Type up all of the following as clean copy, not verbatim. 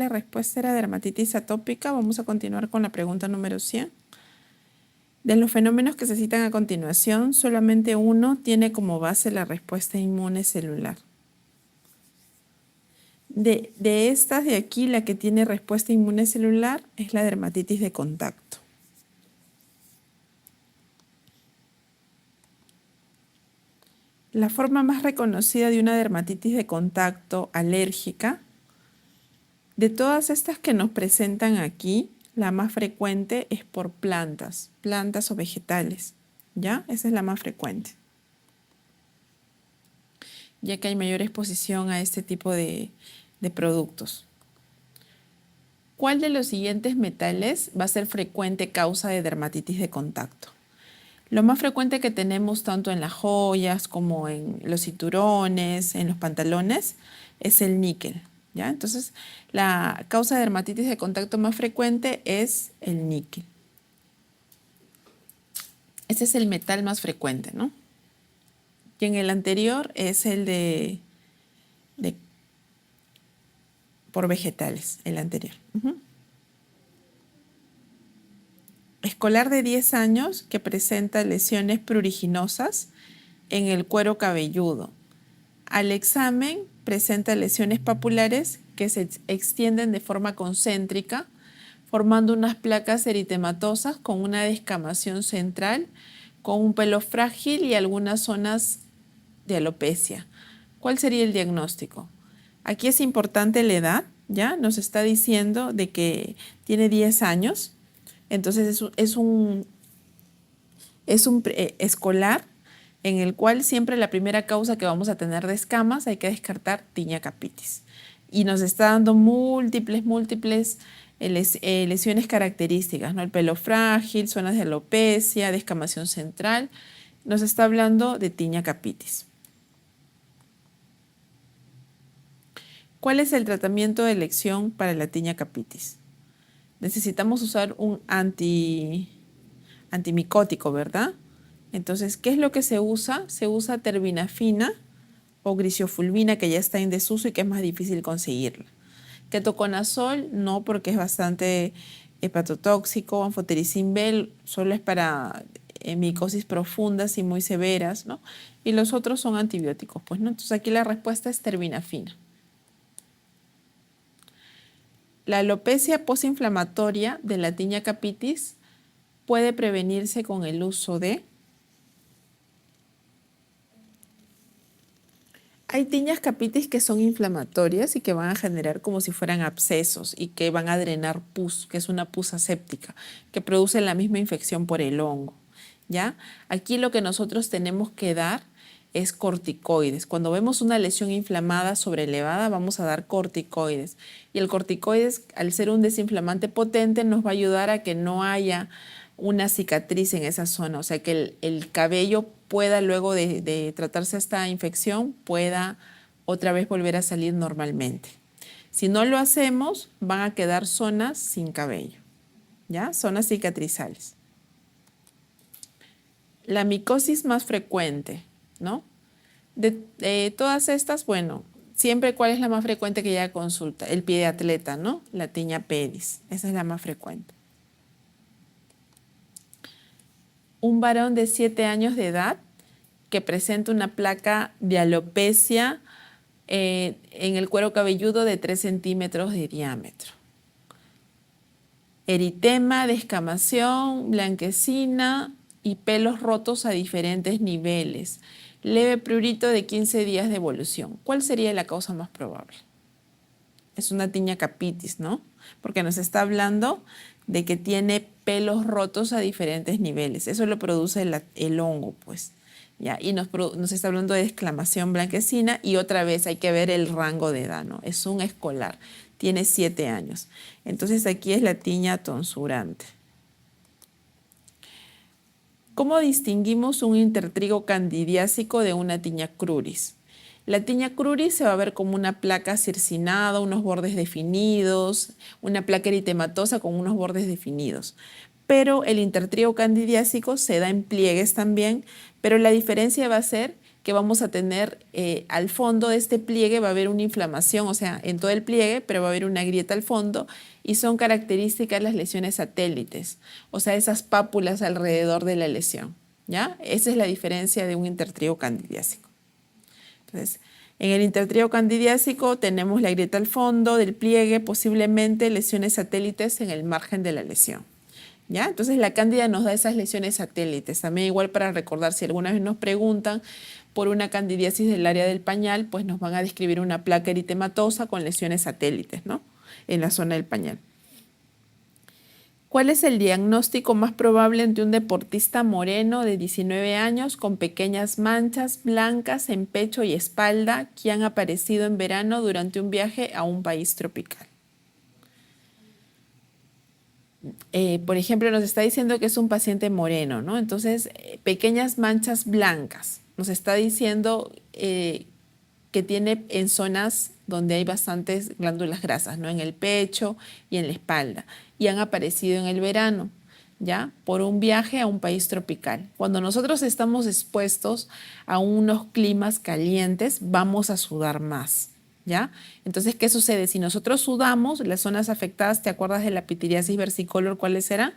la respuesta era dermatitis atópica. Vamos a continuar con la pregunta número 100. De los fenómenos que se citan a continuación, solamente uno tiene como base la respuesta inmune celular. De estas de aquí, la que tiene respuesta inmune celular es la dermatitis de contacto. La forma más reconocida de una dermatitis de contacto alérgica, de todas estas que nos presentan aquí, la más frecuente es por plantas o vegetales, ¿ya? Esa es la más frecuente, ya que hay mayor exposición a este tipo de productos. ¿Cuál de los siguientes metales va a ser frecuente causa de dermatitis de contacto? Lo más frecuente que tenemos tanto en las joyas como en los cinturones, en los pantalones, es el níquel, ¿ya? Entonces, la causa de dermatitis de contacto más frecuente es el níquel. Ese es el metal más frecuente, ¿no? Y en el anterior es el por vegetales, el anterior. Escolar de 10 años que presenta lesiones pruriginosas en el cuero cabelludo. Al examen presenta lesiones papulares que se extienden de forma concéntrica, formando unas placas eritematosas con una descamación central, con un pelo frágil y algunas zonas de alopecia. ¿Cuál sería el diagnóstico? Aquí es importante la edad, ¿ya? Nos está diciendo de que tiene 10 años. Entonces es un escolar en el cual siempre la primera causa que vamos a tener de escamas hay que descartar tinea capitis. Y nos está dando múltiples lesiones características, ¿no? El pelo frágil, zonas de alopecia, descamación central. Nos está hablando de tinea capitis. ¿Cuál es el tratamiento de elección para la tinea capitis? Necesitamos usar un antimicótico, ¿verdad? Entonces, ¿qué es lo que se usa? Se usa terbinafina o gliciofulvina, que ya está en desuso y que es más difícil conseguirla. Ketoconazol, no, porque es bastante hepatotóxico. Anfotericin B solo es para micosis profundas y muy severas, ¿no? Y los otros son antibióticos, pues, ¿no? Entonces, aquí la respuesta es terbinafina. La alopecia postinflamatoria de la tinea capitis puede prevenirse con el uso de... Hay tineas capitis que son inflamatorias y que van a generar como si fueran abscesos y que van a drenar pus, que es una pus aséptica, que produce la misma infección por el hongo, ¿ya? Aquí lo que nosotros tenemos que dar es corticoides. Cuando vemos una lesión inflamada sobrelevada, vamos a dar corticoides. Y el corticoides, al ser un desinflamante potente, nos va a ayudar a que no haya una cicatriz en esa zona, o sea que el cabello pueda, luego de tratarse esta infección, pueda otra vez volver a salir normalmente. Si no lo hacemos, van a quedar zonas sin cabello, ¿ya? Zonas cicatrizales. La micosis más frecuente, ¿no? De todas estas, bueno, siempre ¿cuál es la más frecuente que ya consulta? El pie de atleta, ¿no? La tinea pedis, esa es la más frecuente. Un varón de 7 años de edad que presenta una placa de alopecia en el cuero cabelludo de 3 centímetros de diámetro. Eritema, descamación, blanquecina y pelos rotos a diferentes niveles. Leve prurito de 15 días de evolución. ¿Cuál sería la causa más probable? Es una tinea capitis, ¿no? Porque nos está hablando de que tiene pelos rotos a diferentes niveles. Eso lo produce el hongo, pues. ¿Ya? Y nos está hablando de descamación blanquecina y otra vez hay que ver el rango de edad, ¿no? Es un escolar, tiene 7 años. Entonces aquí es la tinea tonsurante. ¿Cómo distinguimos un intertrigo candidiásico de una tinea cruris? La tinea cruris se va a ver como una placa circinada, unos bordes definidos, una placa eritematosa con unos bordes definidos. Pero el intertrigo candidiásico se da en pliegues también, pero la diferencia va a ser que vamos a tener al fondo de este pliegue va a haber una inflamación, o sea, en todo el pliegue, pero va a haber una grieta al fondo y son características las lesiones satélites, o sea, esas pápulas alrededor de la lesión, ¿ya? Esa es la diferencia de un intertrigo candidiásico. Entonces, en el intertrigo candidiásico tenemos la grieta al fondo del pliegue, posiblemente lesiones satélites en el margen de la lesión. ¿Ya? Entonces la cándida nos da esas lesiones satélites. También igual para recordar, si alguna vez nos preguntan por una candidiasis del área del pañal, pues nos van a describir una placa eritematosa con lesiones satélites, ¿no? En la zona del pañal. ¿Cuál es el diagnóstico más probable ante un deportista moreno de 19 años con pequeñas manchas blancas en pecho y espalda que han aparecido en verano durante un viaje a un país tropical? Por ejemplo, nos está diciendo que es un paciente moreno, ¿no? Entonces, pequeñas manchas blancas. Nos está diciendo que tiene en zonas donde hay bastantes glándulas grasas, ¿no? En el pecho y en la espalda. Y han aparecido en el verano, ¿ya? Por un viaje a un país tropical. Cuando nosotros estamos expuestos a unos climas calientes, vamos a sudar más. ¿Ya? Entonces, ¿qué sucede? Si nosotros sudamos, las zonas afectadas, ¿te acuerdas de la pitiriasis versicolor? ¿Cuáles eran?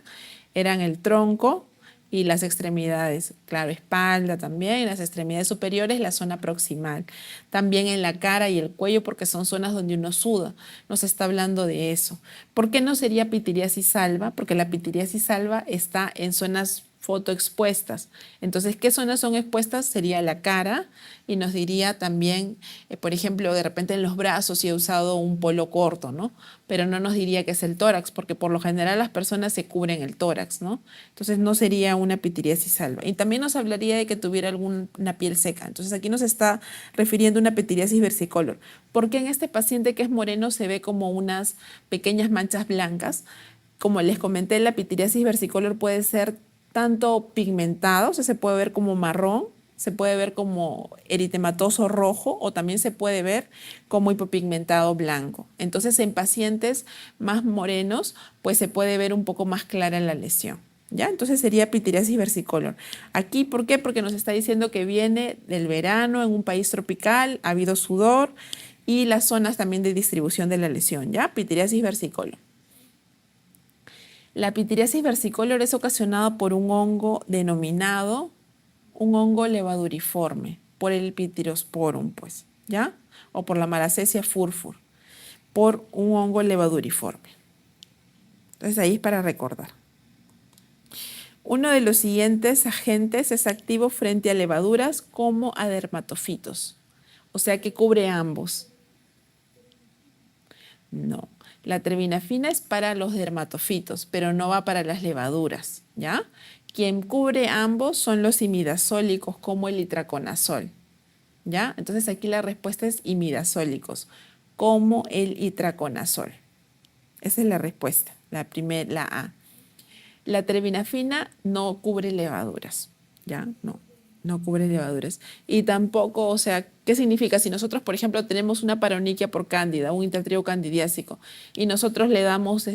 Eran el tronco y las extremidades. Claro, espalda también, y las extremidades superiores, la zona proximal. También en la cara y el cuello, porque son zonas donde uno suda. Nos está hablando de eso. ¿Por qué no sería pitiriasis alba? Porque la pitiriasis alba está en zonas fotoexpuestas. Entonces, ¿qué zonas son expuestas? Sería la cara y nos diría también, por ejemplo, de repente en los brazos si he usado un polo corto, ¿no? Pero no nos diría que es el tórax, porque por lo general las personas se cubren el tórax, ¿no? Entonces no sería una pitiriasis alba. Y también nos hablaría de que tuviera alguna piel seca. Entonces aquí nos está refiriendo a una pitiriasis versicolor. Porque en este paciente que es moreno se ve como unas pequeñas manchas blancas. Como les comenté, la pitiriasis versicolor puede ser tanto pigmentado, o sea, se puede ver como marrón, se puede ver como eritematoso rojo o también se puede ver como hipopigmentado blanco. Entonces, en pacientes más morenos, pues se puede ver un poco más clara la lesión. ¿Ya? Entonces sería pitiriasis versicolor. Aquí, ¿por qué? Porque nos está diciendo que viene del verano en un país tropical, ha habido sudor y las zonas también de distribución de la lesión, ¿ya? Pitiriasis versicolor. La pitiriasis versicolor es ocasionada por un hongo denominado un hongo levaduriforme, por el Pityrosporum, pues, ¿ya? O por la Malassezia furfur, por un hongo levaduriforme. Entonces ahí es para recordar. Uno de los siguientes agentes es activo frente a levaduras como a dermatofitos, o sea que cubre ambos. No. La terbinafina es para los dermatofitos, pero no va para las levaduras, ¿ya? Quien cubre ambos son los imidazólicos, como el itraconazol, ¿ya? Entonces aquí la respuesta es imidazólicos, como el itraconazol. Esa es la respuesta, la A. La terbinafina no cubre levaduras, ¿ya? No cubre levaduras. Y tampoco, o sea, ¿qué significa? Si nosotros, por ejemplo, tenemos una paroniquia por cándida, un intertrigo candidiásico, y nosotros le damos,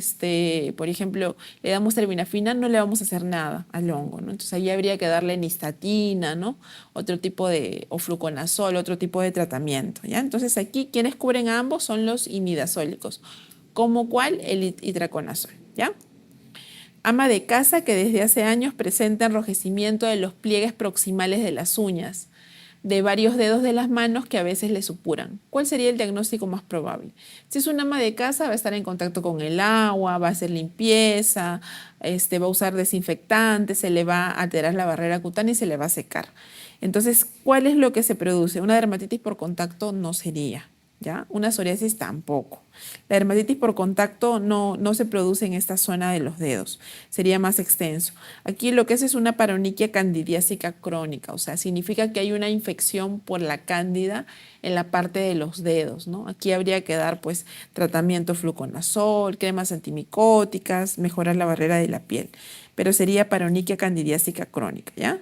por ejemplo, le damos terbinafina, no le vamos a hacer nada al hongo, ¿no? Entonces ahí habría que darle nistatina, ¿no? Otro tipo o fluconazol, otro tipo de tratamiento, ¿ya? Entonces aquí quienes cubren a ambos son los imidazólicos, como cuál el itraconazol, ¿ya? Ama de casa que desde hace años presenta enrojecimiento de los pliegues proximales de las uñas, de varios dedos de las manos que a veces le supuran. ¿Cuál sería el diagnóstico más probable? Si es una ama de casa, va a estar en contacto con el agua, va a hacer limpieza, va a usar desinfectante, se le va a alterar la barrera cutánea y se le va a secar. Entonces, ¿cuál es lo que se produce? Una dermatitis por contacto no sería, ¿ya? Una psoriasis tampoco. La dermatitis por contacto no se produce en esta zona de los dedos, sería más extenso. Aquí lo que es una paroniquia candidiásica crónica, o sea, significa que hay una infección por la cándida en la parte de los dedos, ¿no? Aquí habría que dar pues tratamiento fluconazol, cremas antimicóticas, mejorar la barrera de la piel, pero sería paroniquia candidiásica crónica, ¿ya?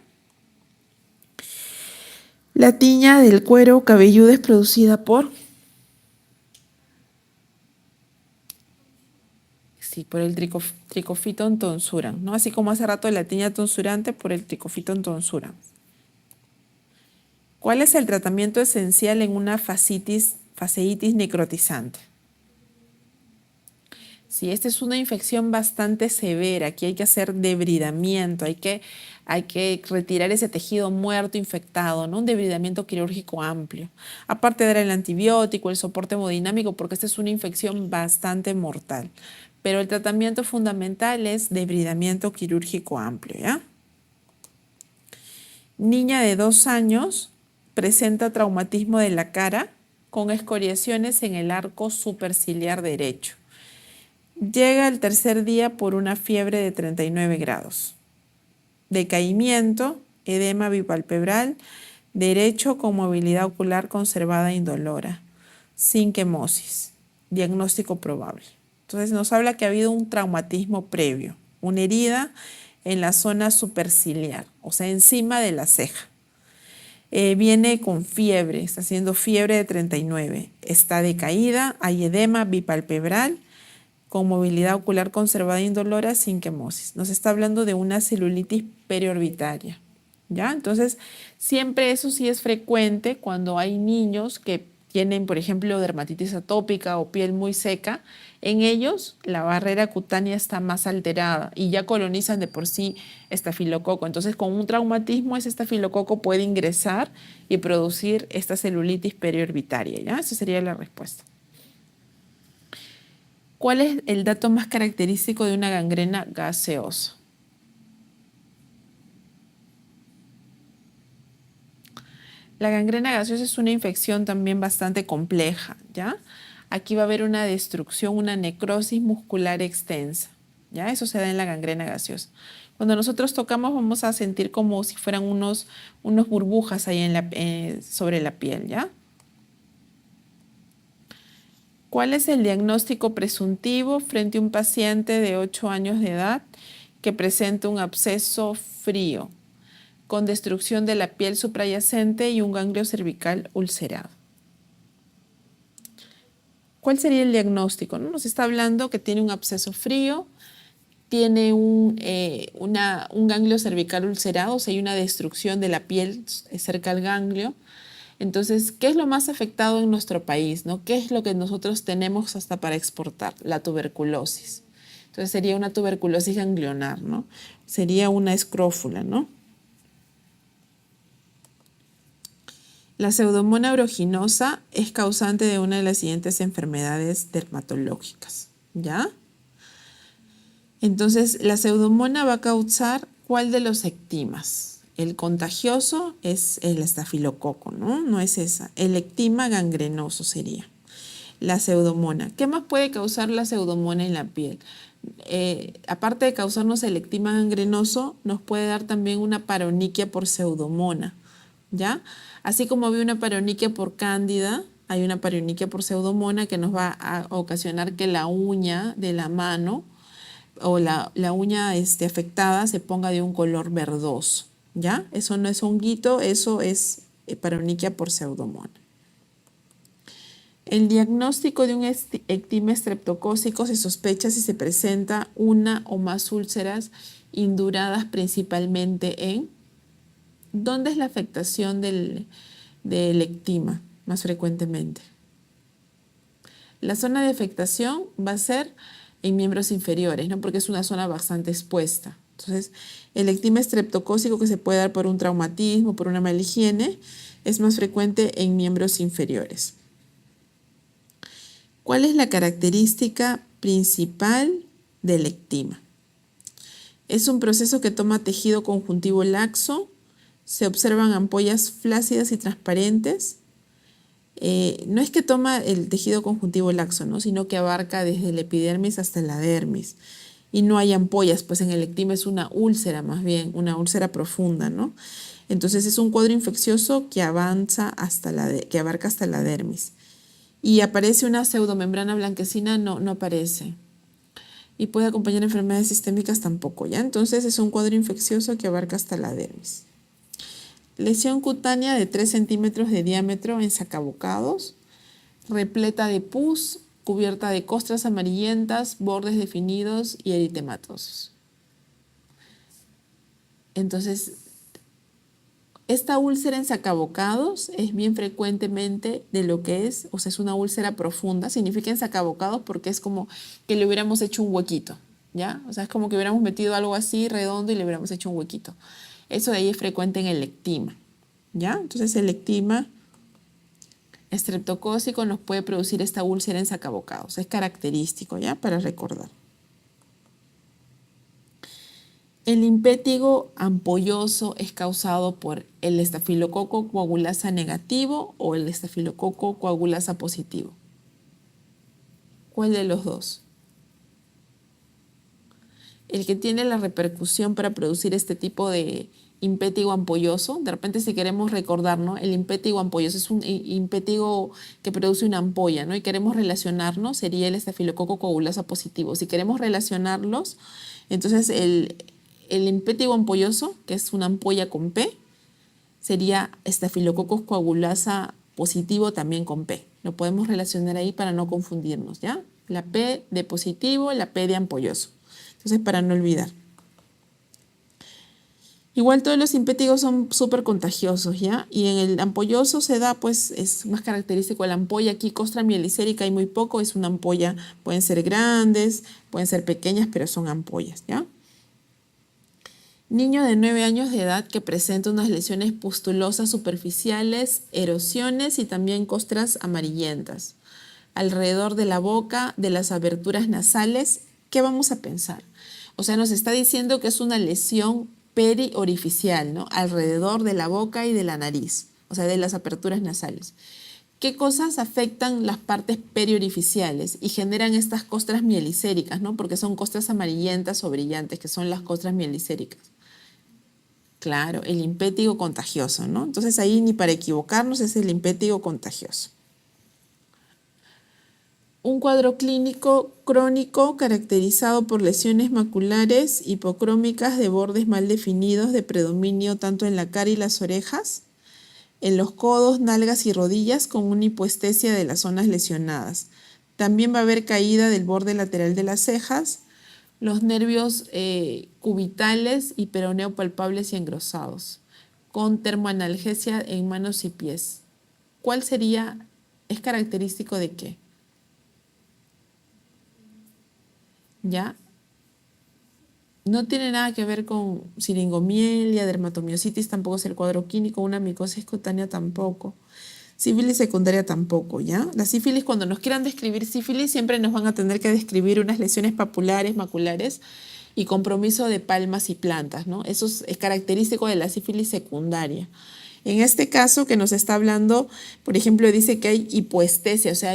La tiña del cuero cabelludo es producida por... Sí, por el Trichophyton tonsuram, ¿no? Así como hace rato la tiña tonsurante por el Trichophyton tonsuram. ¿Cuál es el tratamiento esencial en una fasciitis necrotizante? Si esta es una infección bastante severa, aquí hay que hacer debridamiento, hay que retirar ese tejido muerto infectado, ¿no? Un debridamiento quirúrgico amplio. Aparte de dar el antibiótico, el soporte hemodinámico, porque esta es una infección bastante mortal. Pero el tratamiento fundamental es debridamiento quirúrgico amplio, ¿ya? Niña de 2 años presenta traumatismo de la cara con escoriaciones en el arco superciliar derecho. Llega el tercer día por una fiebre de 39 grados. Decaimiento, edema bipalpebral, derecho con movilidad ocular conservada e indolora, sin quemosis. Diagnóstico probable. Entonces nos habla que ha habido un traumatismo previo, una herida en la zona superciliar, o sea, encima de la ceja. Viene con fiebre, está haciendo fiebre de 39. Está decaída, hay edema bipalpebral, con movilidad ocular conservada e indolora sin quemosis. Nos está hablando de una celulitis periorbitaria, ¿ya? Entonces, siempre eso sí es frecuente cuando hay niños que tienen, por ejemplo, dermatitis atópica o piel muy seca. En ellos, la barrera cutánea está más alterada y ya colonizan de por sí estafilococo. Entonces, con un traumatismo, ese estafilococo puede ingresar y producir esta celulitis periorbitaria, ¿ya? Esa sería la respuesta. ¿Cuál es el dato más característico de una gangrena gaseosa? La gangrena gaseosa es una infección también bastante compleja, ¿ya? Aquí va a haber una destrucción, una necrosis muscular extensa, ¿ya? Eso se da en la gangrena gaseosa. Cuando nosotros tocamos vamos a sentir como si fueran unos burbujas ahí sobre la piel, ¿ya? ¿Cuál es el diagnóstico presuntivo frente a un paciente de 8 años de edad que presenta un absceso frío con destrucción de la piel suprayacente y un ganglio cervical ulcerado? ¿Cuál sería el diagnóstico? ¿No? Nos está hablando que tiene un absceso frío, tiene un ganglio cervical ulcerado, o sea, hay una destrucción de la piel cerca al ganglio. Entonces, ¿qué es lo más afectado en nuestro país, ¿no? ¿Qué es lo que nosotros tenemos hasta para exportar? La tuberculosis. Entonces sería una tuberculosis ganglionar, ¿no? Sería una escrófula, ¿no? La pseudomonas aeruginosa es causante de una de las siguientes enfermedades dermatológicas, ¿ya? Entonces, la pseudomonas va a causar ¿cuál de los ectimas? El contagioso es el estafilococo, ¿no? No es esa. El ectima gangrenoso sería la pseudomonas. ¿Qué más puede causar la pseudomonas en la piel? Aparte de causarnos el ectima gangrenoso, nos puede dar también una paroniquia por pseudomonas, ¿ya? Así como había una paroniquia por cándida, hay una paroniquia por pseudomonas que nos va a ocasionar que la uña de la mano o la uña afectada se ponga de un color verdoso, ¿ya? Eso no es honguito, eso es paroniquia por pseudomonas. El diagnóstico de un ectima estreptocócico se sospecha si se presenta una o más úlceras induradas principalmente en... ¿Dónde es la afectación del ectima más frecuentemente? La zona de afectación va a ser en miembros inferiores, ¿no? Porque es una zona bastante expuesta. Entonces, el ectima estreptocócico que se puede dar por un traumatismo, por una mala higiene, es más frecuente en miembros inferiores. ¿Cuál es la característica principal del ectima? Es un proceso que toma tejido conjuntivo laxo, se observan ampollas flácidas y transparentes. No es que toma el tejido conjuntivo laxo, ¿no? Sino que abarca desde el epidermis hasta la dermis. Y no hay ampollas, pues en el ectima es una úlcera más bien, una úlcera profunda, ¿no? Entonces es un cuadro infeccioso que avanza que abarca hasta la dermis. Y aparece una pseudomembrana blanquecina, no aparece. Y puede acompañar enfermedades sistémicas tampoco, ¿ya? Entonces es un cuadro infeccioso que abarca hasta la dermis. Lesión cutánea de 3 centímetros de diámetro en sacabocados, repleta de pus, cubierta de costras amarillentas, bordes definidos y eritematosos. Entonces, Esta úlcera en sacabocados es bien frecuentemente de lo que es, o sea, es una úlcera profunda, significa en sacabocados porque es como que le hubiéramos hecho un huequito, ¿ya? O sea, es como que hubiéramos metido algo así redondo y le hubiéramos hecho un huequito. Eso de ahí es frecuente en el ectima, ¿ya? Entonces el ectima estreptocócico nos puede producir esta úlcera en sacabocados, es característico, ¿ya? Para recordar. El impétigo ampolloso es causado por el estafilococo coagulasa negativo o el estafilococo coagulasa positivo. ¿Cuál de los dos? El que tiene la repercusión para producir este tipo de impétigo ampolloso, de repente si queremos recordar, ¿no? El impétigo ampolloso es un impétigo que produce una ampolla, ¿no? Y queremos relacionarnos, sería el estafilococo coagulasa positivo. Si queremos relacionarlos, entonces el impétigo ampolloso, que es una ampolla con P, sería estafilococcus coagulasa positivo también con P. Lo podemos relacionar ahí para no confundirnos, ¿ya? La P de positivo, la P de ampolloso. Entonces, para no olvidar. Igual todos los impétigos son súper contagiosos, ¿ya? Y en el ampolloso se da, pues, es más característico la ampolla. Aquí costra mielicérica hay muy poco, es una ampolla, pueden ser grandes, pueden ser pequeñas, pero son ampollas, ¿ya? Niño de 9 años de edad que presenta unas lesiones pustulosas superficiales, erosiones y también costras amarillentas. Alrededor de la boca, de las aberturas nasales, ¿qué vamos a pensar? O sea, nos está diciendo que es una lesión periorificial, ¿no? Alrededor de la boca y de la nariz, o sea, de las aperturas nasales. ¿Qué cosas afectan las partes periorificiales y generan estas costras mielicéricas, ¿no? Porque son costras amarillentas o brillantes, que son las costras mielicéricas. Claro, el impétigo contagioso, ¿no? Entonces ahí ni para equivocarnos es el impétigo contagioso. Un cuadro clínico crónico caracterizado por lesiones maculares hipocrómicas de bordes mal definidos de predominio tanto en la cara y las orejas, en los codos, nalgas y rodillas con una hipoestesia de las zonas lesionadas. También va a haber caída del borde lateral de las cejas, los nervios cubitales y peroneo palpables y engrosados, con termoanalgesia en manos y pies. ¿Cuál sería, es característico de qué? ¿Ya? No tiene nada que ver con siringomielia, dermatomiositis, tampoco es el cuadro clínico, una micosis cutánea tampoco. Sífilis secundaria tampoco, ¿ya? La sífilis, cuando nos quieran describir sífilis, siempre nos van a tener que describir unas lesiones papulares, maculares y compromiso de palmas y plantas, ¿no? Eso es característico de la sífilis secundaria. En este caso que nos está hablando, por ejemplo, dice que hay hipoestesia, o sea,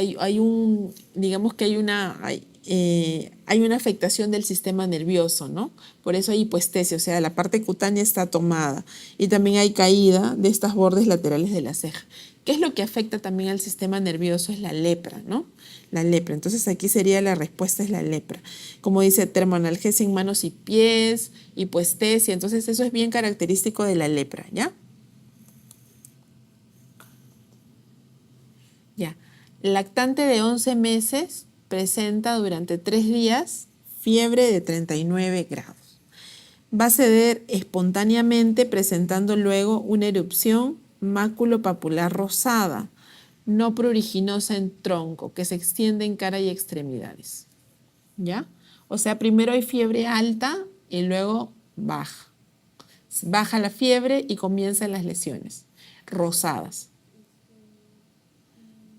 digamos que hay una afectación del sistema nervioso, ¿no? Por eso hay hipoestesia, o sea, la parte cutánea está tomada y también hay caída de estos bordes laterales de la ceja. ¿Qué es lo que afecta también al sistema nervioso? Es la lepra, ¿no? La lepra. Entonces aquí sería la respuesta es la lepra. Como dice, termoanalgesia en manos y pies, hipoestesia. Entonces eso es bien característico de la lepra, ¿ya? Ya. Lactante de 11 meses presenta durante 3 días fiebre de 39 grados. Va a ceder espontáneamente presentando luego una erupción máculo-papular rosada, no pruriginosa en tronco, que se extiende en cara y extremidades. ¿Ya? O sea, primero hay fiebre alta y luego baja. Baja la fiebre y comienzan las lesiones rosadas.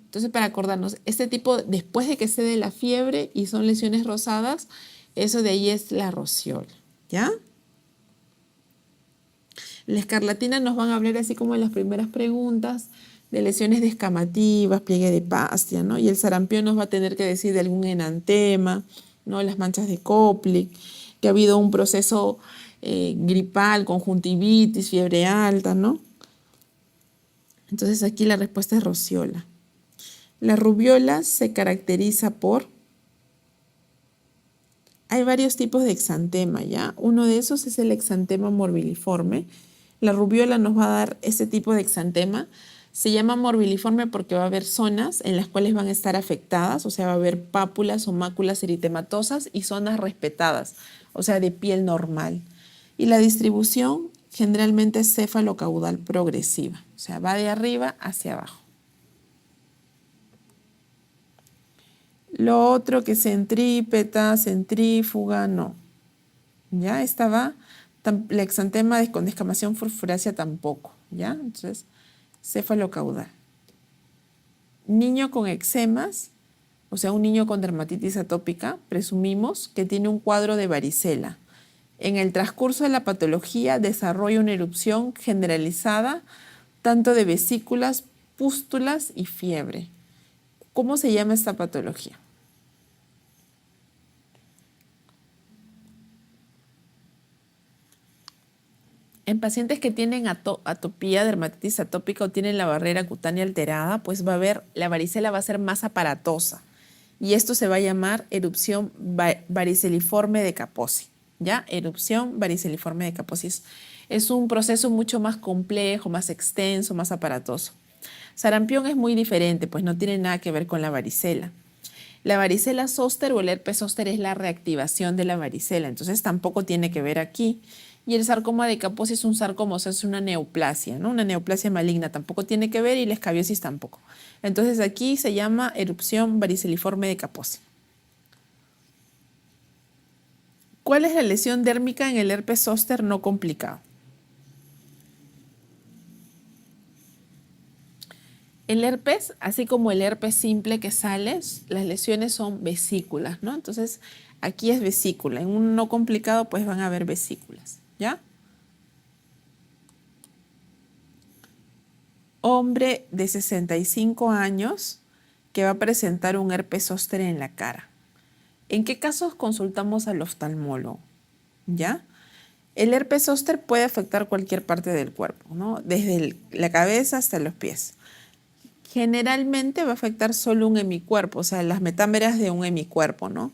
Entonces, para acordarnos, este tipo, después de que cede la fiebre y son lesiones rosadas, eso de ahí es la rociola, ¿ya? La escarlatina nos van a hablar así como en las primeras preguntas de lesiones descamativas, pliegue de Pastia, ¿no? Y el sarampión nos va a tener que decir de algún enantema, ¿no? Las manchas de Koplik, que ha habido un proceso gripal, conjuntivitis, fiebre alta, ¿no? Entonces aquí la respuesta es rociola. La rubiola se caracteriza por... Hay varios tipos de exantema, ¿ya? Uno de esos es el exantema morbiliforme. La rubiola nos va a dar ese tipo de exantema. Se llama morbiliforme porque va a haber zonas en las cuales van a estar afectadas, o sea, va a haber pápulas o máculas eritematosas y zonas respetadas, o sea, de piel normal. Y la distribución generalmente es cefalocaudal progresiva, o sea, va de arriba hacia abajo. Lo otro que centrípeta, centrífuga, no. ¿Ya? Esta va, la exantema con descamación furfurácea tampoco, ¿ya? Entonces, cefalocaudal. Niño con eczemas, o sea, un niño con dermatitis atópica, presumimos que tiene un cuadro de varicela. En el transcurso de la patología desarrolla una erupción generalizada, tanto de vesículas, pústulas y fiebre. ¿Cómo se llama esta patología? En pacientes que tienen atopía, dermatitis atópica o tienen la barrera cutánea alterada, pues va a haber, la varicela va a ser más aparatosa. Y esto se va a llamar erupción variceliforme de Kaposi. ¿Ya? Erupción variceliforme de Kaposi. Es un proceso mucho más complejo, más extenso, más aparatoso. Sarampión es muy diferente, pues no tiene nada que ver con la varicela. La varicela zóster o el herpes zóster es la reactivación de la varicela, entonces tampoco tiene que ver aquí. Y el sarcoma de Kaposi es un sarcoma, o sea, es una neoplasia, ¿no? Una neoplasia maligna tampoco tiene que ver y la escabiosis tampoco. Entonces aquí se llama erupción variceliforme de Kaposi. ¿Cuál es la lesión dérmica en el herpes zóster no complicado? El herpes, así como el herpes simple que sale, las lesiones son vesículas, ¿no? Entonces, aquí es vesícula. En un no complicado, pues van a haber vesículas, ¿ya? Hombre de 65 años que va a presentar un herpes zóster en la cara. ¿En qué casos consultamos al oftalmólogo? ¿Ya? El herpes zóster puede afectar cualquier parte del cuerpo, ¿no? Desde la cabeza hasta los pies. Generalmente va a afectar solo un hemicuerpo, o sea, las metámeras de un hemicuerpo, ¿no?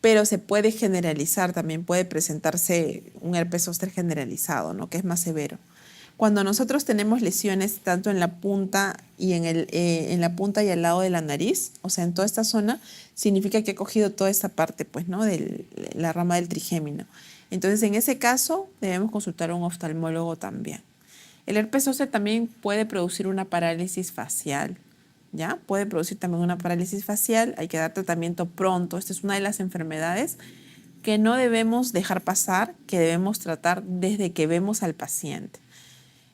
Pero se puede generalizar, también puede presentarse un herpes zóster generalizado, ¿no? Que es más severo. Cuando nosotros tenemos lesiones tanto en la punta y en la punta y al lado de la nariz, o sea, en toda esta zona, significa que ha cogido toda esta parte, pues, ¿no? De la rama del trigémino. Entonces, en ese caso, debemos consultar a un oftalmólogo también. El herpes zóster también puede producir una parálisis facial, ¿ya? Puede producir también una parálisis facial, hay que dar tratamiento pronto. Esta es una de las enfermedades que no debemos dejar pasar, que debemos tratar desde que vemos al paciente.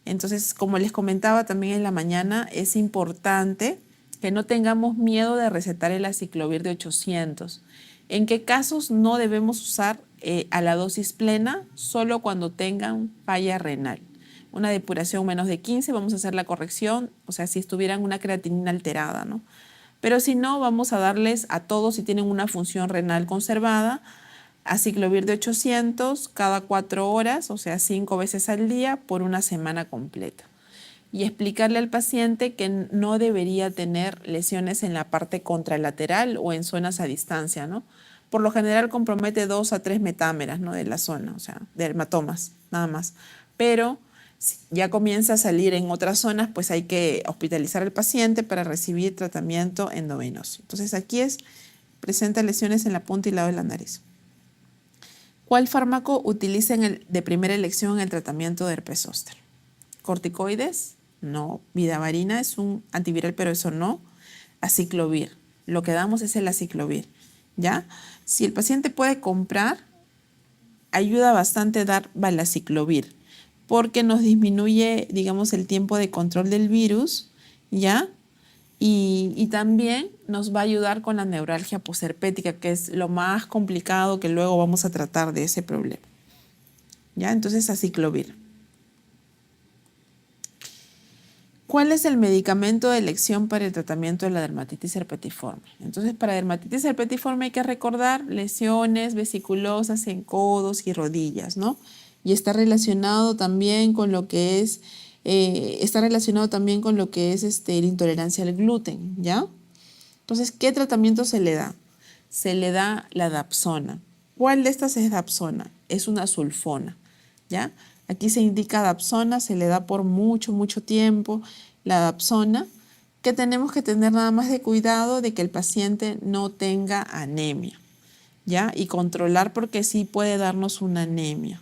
Entonces, como les comentaba también en la mañana, es importante que no tengamos miedo de recetar el aciclovir de 800. ¿En qué casos no debemos usar a la dosis plena? Solo cuando tengan falla renal. Una depuración menos de 15, vamos a hacer la corrección, o sea, si tuvieran una creatinina alterada, ¿no? Pero si no, vamos a darles a todos, si tienen una función renal conservada, aciclovir de 800 cada 4 horas, o sea, 5 veces al día por una semana completa. Y explicarle al paciente que no debería tener lesiones en la parte contralateral o en zonas a distancia, ¿no? Por lo general compromete 2 a 3 metámeras, ¿no? De la zona, o sea, de hematomas, nada más. Pero si ya comienza a salir en otras zonas, pues hay que hospitalizar al paciente para recibir tratamiento endovenoso. Entonces aquí presenta lesiones en la punta y lado de la nariz. ¿Cuál fármaco utiliza de primera elección en el tratamiento de herpes zóster? ¿Corticoides? No. Vidavarina es un antiviral, pero eso no. Aciclovir. Lo que damos es el aciclovir, ¿ya? Si el paciente puede comprar, ayuda bastante dar valaciclovir, porque nos disminuye, digamos, el tiempo de control del virus, ¿ya? Y también nos va a ayudar con la neuralgia posherpética, que es lo más complicado que luego vamos a tratar de ese problema. ¿Ya? Entonces, aciclovir. ¿Cuál es el medicamento de elección para el tratamiento de la dermatitis herpetiforme? Entonces, para dermatitis herpetiforme hay que recordar lesiones vesiculosas en codos y rodillas, ¿no? Y está relacionado también con lo que es la intolerancia al gluten, ¿ya? Entonces, ¿qué tratamiento se le da? Se le da la dapsona. ¿Cuál de estas es dapsona? Es una sulfona, ¿ya? Aquí se indica dapsona, se le da por mucho tiempo la dapsona, que tenemos que tener nada más de cuidado de que el paciente no tenga anemia, ¿ya? Y controlar porque sí puede darnos una anemia.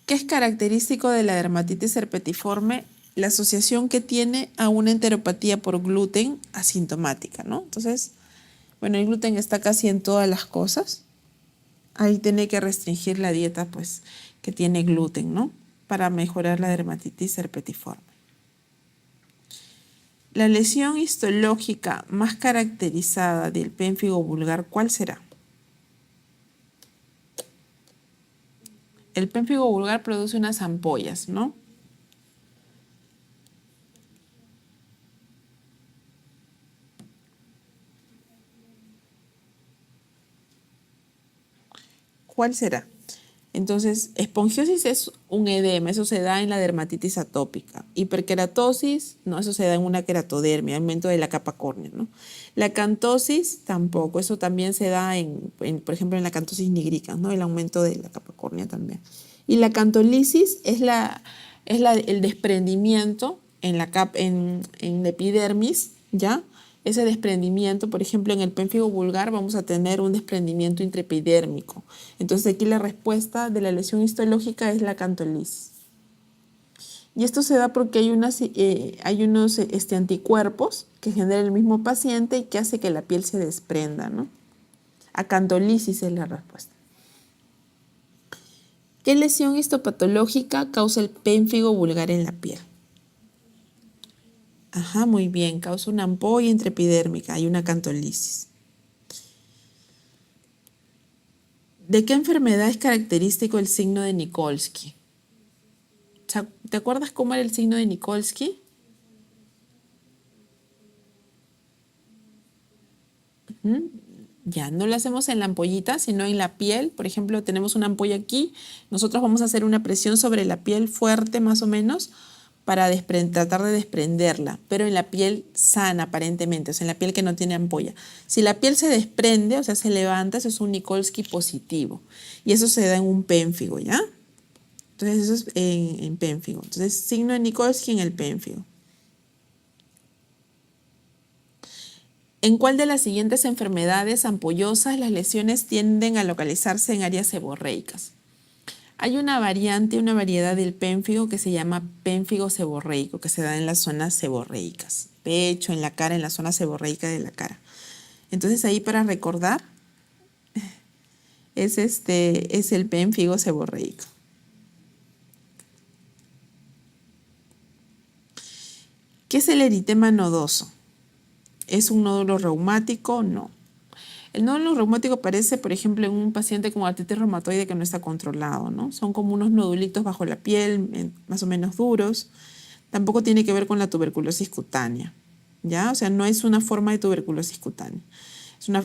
¿Qué es característico de la dermatitis herpetiforme? La asociación que tiene a una enteropatía por gluten asintomática, ¿no? Entonces, bueno, el gluten está casi en todas las cosas. Ahí tiene que restringir la dieta, pues, que tiene gluten, ¿no? Para mejorar la dermatitis herpetiforme. La lesión histológica más caracterizada del pénfigo vulgar, ¿cuál será? El pénfigo vulgar produce unas ampollas, ¿no? ¿Cuál será? Entonces, espongiosis es un edema, eso se da en la dermatitis atópica. Hiperkeratosis, no, eso se da en una keratodermia, aumento de la capa córnea, ¿no? La acantosis tampoco, eso también se da por ejemplo, en la acantosis nigricans, ¿no? El aumento de la capa córnea también. Y la acantolisis es el desprendimiento en la epidermis, ¿ya? Ese desprendimiento, por ejemplo, en el pénfigo vulgar vamos a tener un desprendimiento intraepidérmico. Entonces aquí la respuesta de la lesión histológica es la acantolisis. Y esto se da porque hay unos anticuerpos que genera el mismo paciente y que hace que la piel se desprenda, ¿no? Acantolisis es la respuesta. ¿Qué lesión histopatológica causa el pénfigo vulgar en la piel? Ajá, muy bien, causa una ampolla intraepidérmica, hay una acantolisis. ¿De qué enfermedad es característico el signo de Nikolsky? ¿Te acuerdas cómo era el signo de Nikolsky? Ya, no lo hacemos en la ampollita, sino en la piel. Por ejemplo, tenemos una ampolla aquí. Nosotros vamos a hacer una presión sobre la piel fuerte, más o menos, para tratar de desprenderla, pero en la piel sana aparentemente, o sea, en la piel que no tiene ampolla. Si la piel se desprende, o sea, se levanta, eso es un Nikolsky positivo. Y eso se da en un pénfigo, ¿ya? Entonces, eso es en pénfigo. Entonces, signo de Nikolsky en el pénfigo. ¿En cuál de las siguientes enfermedades ampollosas las lesiones tienden a localizarse en áreas seborreicas? Hay una variedad del pénfigo que se llama pénfigo seborreico, que se da en las zonas seborreicas, pecho, en la cara, en la zona seborreica de la cara. Entonces ahí para recordar es el pénfigo seborreico. ¿Qué es el eritema nodoso? ¿Es un nódulo reumático? No. El nódulo reumático aparece, por ejemplo, en un paciente con artritis reumatoide que no está controlado, ¿no? Son como unos nodulitos bajo la piel, más o menos duros. Tampoco tiene que ver con la tuberculosis cutánea, ¿ya? O sea, no es una forma de tuberculosis cutánea.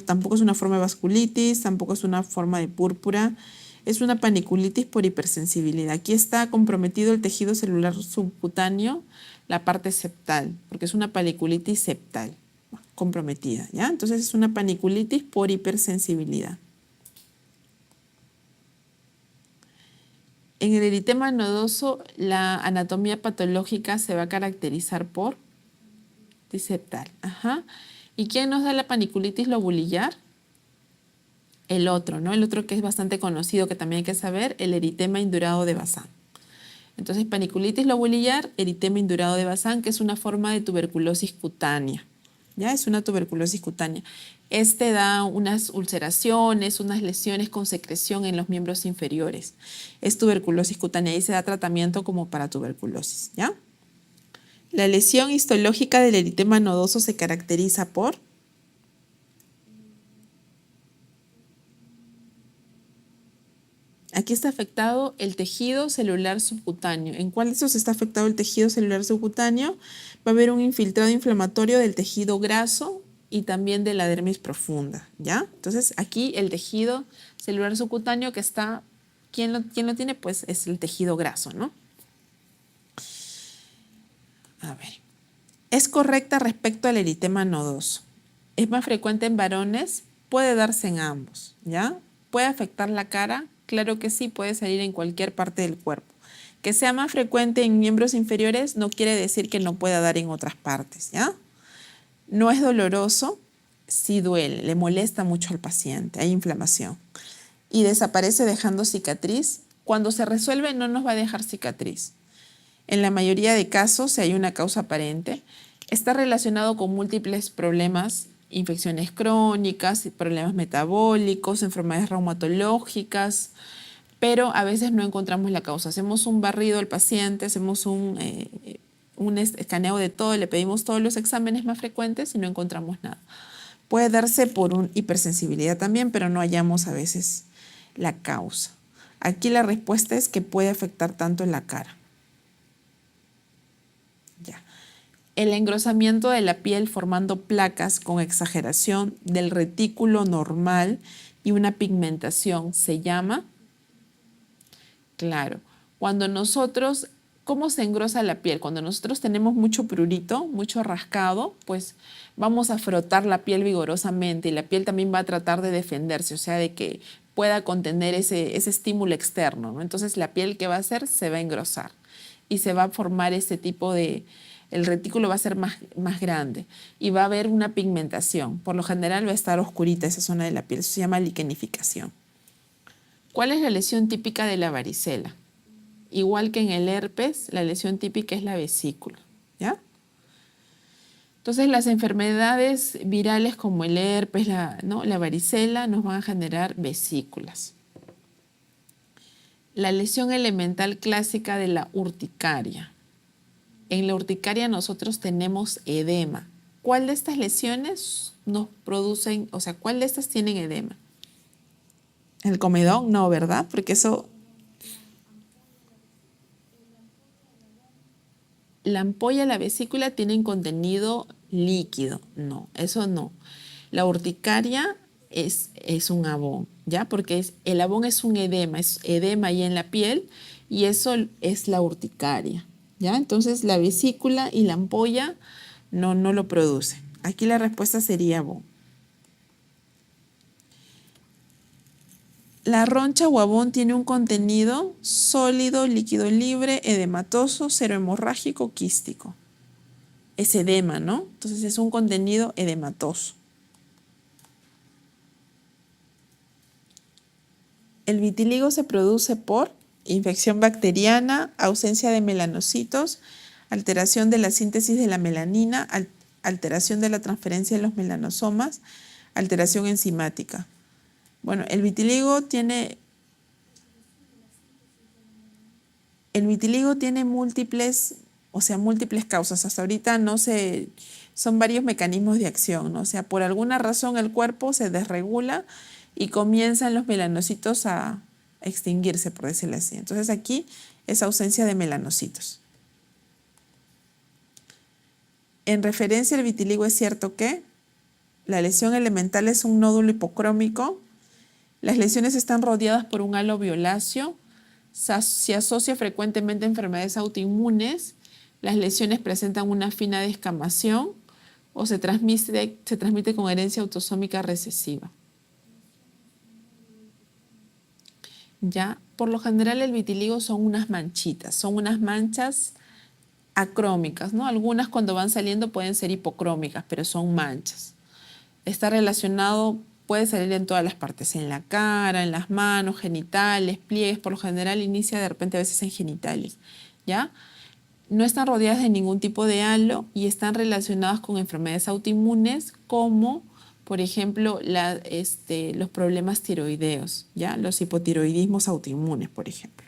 Tampoco es una forma de vasculitis, tampoco es una forma de púrpura. Es una paniculitis por hipersensibilidad. Aquí está comprometido el tejido celular subcutáneo, la parte septal, porque es una paniculitis septal comprometida, ¿ya? Entonces es una paniculitis por hipersensibilidad. En el eritema nodoso, la anatomía patológica se va a caracterizar por diseptal. Ajá. ¿Y quién nos da la paniculitis lobulillar? El otro, ¿no? El otro que es bastante conocido, que también hay que saber, el eritema indurado de Bazán. Entonces, paniculitis lobulillar, eritema indurado de Bazán, que es una forma de tuberculosis cutánea. ¿Ya? Es una tuberculosis cutánea. Da unas ulceraciones, unas lesiones con secreción en los miembros inferiores. Es tuberculosis cutánea y se da tratamiento como para tuberculosis, ¿ya? La lesión histológica del eritema nodoso se caracteriza por... Aquí está afectado el tejido celular subcutáneo. ¿En cuál de esos está afectado el tejido celular subcutáneo? Va a haber un infiltrado inflamatorio del tejido graso y también de la dermis profunda, ¿ya? Entonces, aquí el tejido celular subcutáneo que está, ¿quién lo tiene? Pues es el tejido graso, ¿no? A ver. Es correcta respecto al eritema nodoso. Es más frecuente en varones, puede darse en ambos, ¿ya? ¿Puede afectar la cara? Claro que sí, puede salir en cualquier parte del cuerpo. Que sea más frecuente en miembros inferiores no quiere decir que no pueda dar en otras partes, ¿ya? No es doloroso, sí duele, le molesta mucho al paciente, hay inflamación. Y desaparece dejando cicatriz, Cuando se resuelve no nos va a dejar cicatriz. En la mayoría de casos, si hay una causa aparente, está relacionado con múltiples problemas, infecciones crónicas, problemas metabólicos, enfermedades reumatológicas, pero a veces no encontramos la causa. Hacemos un barrido al paciente, hacemos un escaneo de todo, le pedimos todos los exámenes más frecuentes y no encontramos nada. Puede darse por una hipersensibilidad también, pero no hallamos a veces la causa. Aquí la respuesta es que puede afectar tanto la cara. Ya. El engrosamiento de la piel formando placas con exageración del retículo normal y una pigmentación se llama, claro, cuando nosotros, ¿cómo se engrosa la piel? Cuando nosotros tenemos mucho prurito, mucho rascado, pues vamos a frotar la piel vigorosamente y la piel también va a tratar de defenderse, o sea, de que pueda contener ese estímulo externo, ¿no? Entonces la piel, ¿qué va a hacer? Se va a engrosar y se va a formar ese tipo de, el retículo va a ser más grande y va a haber una pigmentación. Por lo general va a estar oscurita esa zona de la piel, eso se llama liquenificación. ¿Cuál es la lesión típica de la varicela? Igual que en el herpes, la lesión típica es la vesícula, ¿ya? Entonces las enfermedades virales como el herpes, la varicela nos van a generar vesículas. La lesión elemental clásica de la urticaria. En la urticaria nosotros tenemos edema. ¿Cuál de estas lesiones nos producen, o sea, cuál de estas tienen edema? El comedón, no, ¿verdad? Porque eso... La ampolla, la vesícula tienen contenido líquido. No, eso no. La urticaria es un abón, ¿ya? Porque el abón es un edema, es edema ahí en la piel y eso es la urticaria, ¿ya? Entonces la vesícula y la ampolla no lo producen. Aquí la respuesta sería abón. La roncha o abón tiene un contenido sólido, líquido libre, edematoso, cero hemorrágico, quístico. Es edema, ¿no? Entonces es un contenido edematoso. El vitiligo se produce por infección bacteriana, ausencia de melanocitos, alteración de la síntesis de la melanina, alteración de la transferencia de los melanosomas, alteración enzimática. Bueno, el vitiligo tiene múltiples, múltiples causas. Hasta ahorita son varios mecanismos de acción, ¿no? O sea, por alguna razón el cuerpo se desregula y comienzan los melanocitos a extinguirse, por decirlo así. Entonces aquí es ausencia de melanocitos. En referencia al vitiligo es cierto que la lesión elemental es un nódulo hipocrómico. Las lesiones están rodeadas por un halo violáceo. Se asocia frecuentemente a enfermedades autoinmunes. Las lesiones presentan una fina descamación o se transmite con herencia autosómica recesiva. Ya, por lo general el vitiligo son unas manchitas, son unas manchas acrómicas, ¿no? Algunas cuando van saliendo pueden ser hipocrómicas, pero son manchas. Está relacionado, puede salir en todas las partes, en la cara, en las manos, genitales, pliegues, por lo general inicia de repente a veces en genitales, ¿ya? No están rodeadas de ningún tipo de halo y están relacionadas con enfermedades autoinmunes como, por ejemplo, los problemas tiroideos, ¿ya? Los hipotiroidismos autoinmunes, por ejemplo.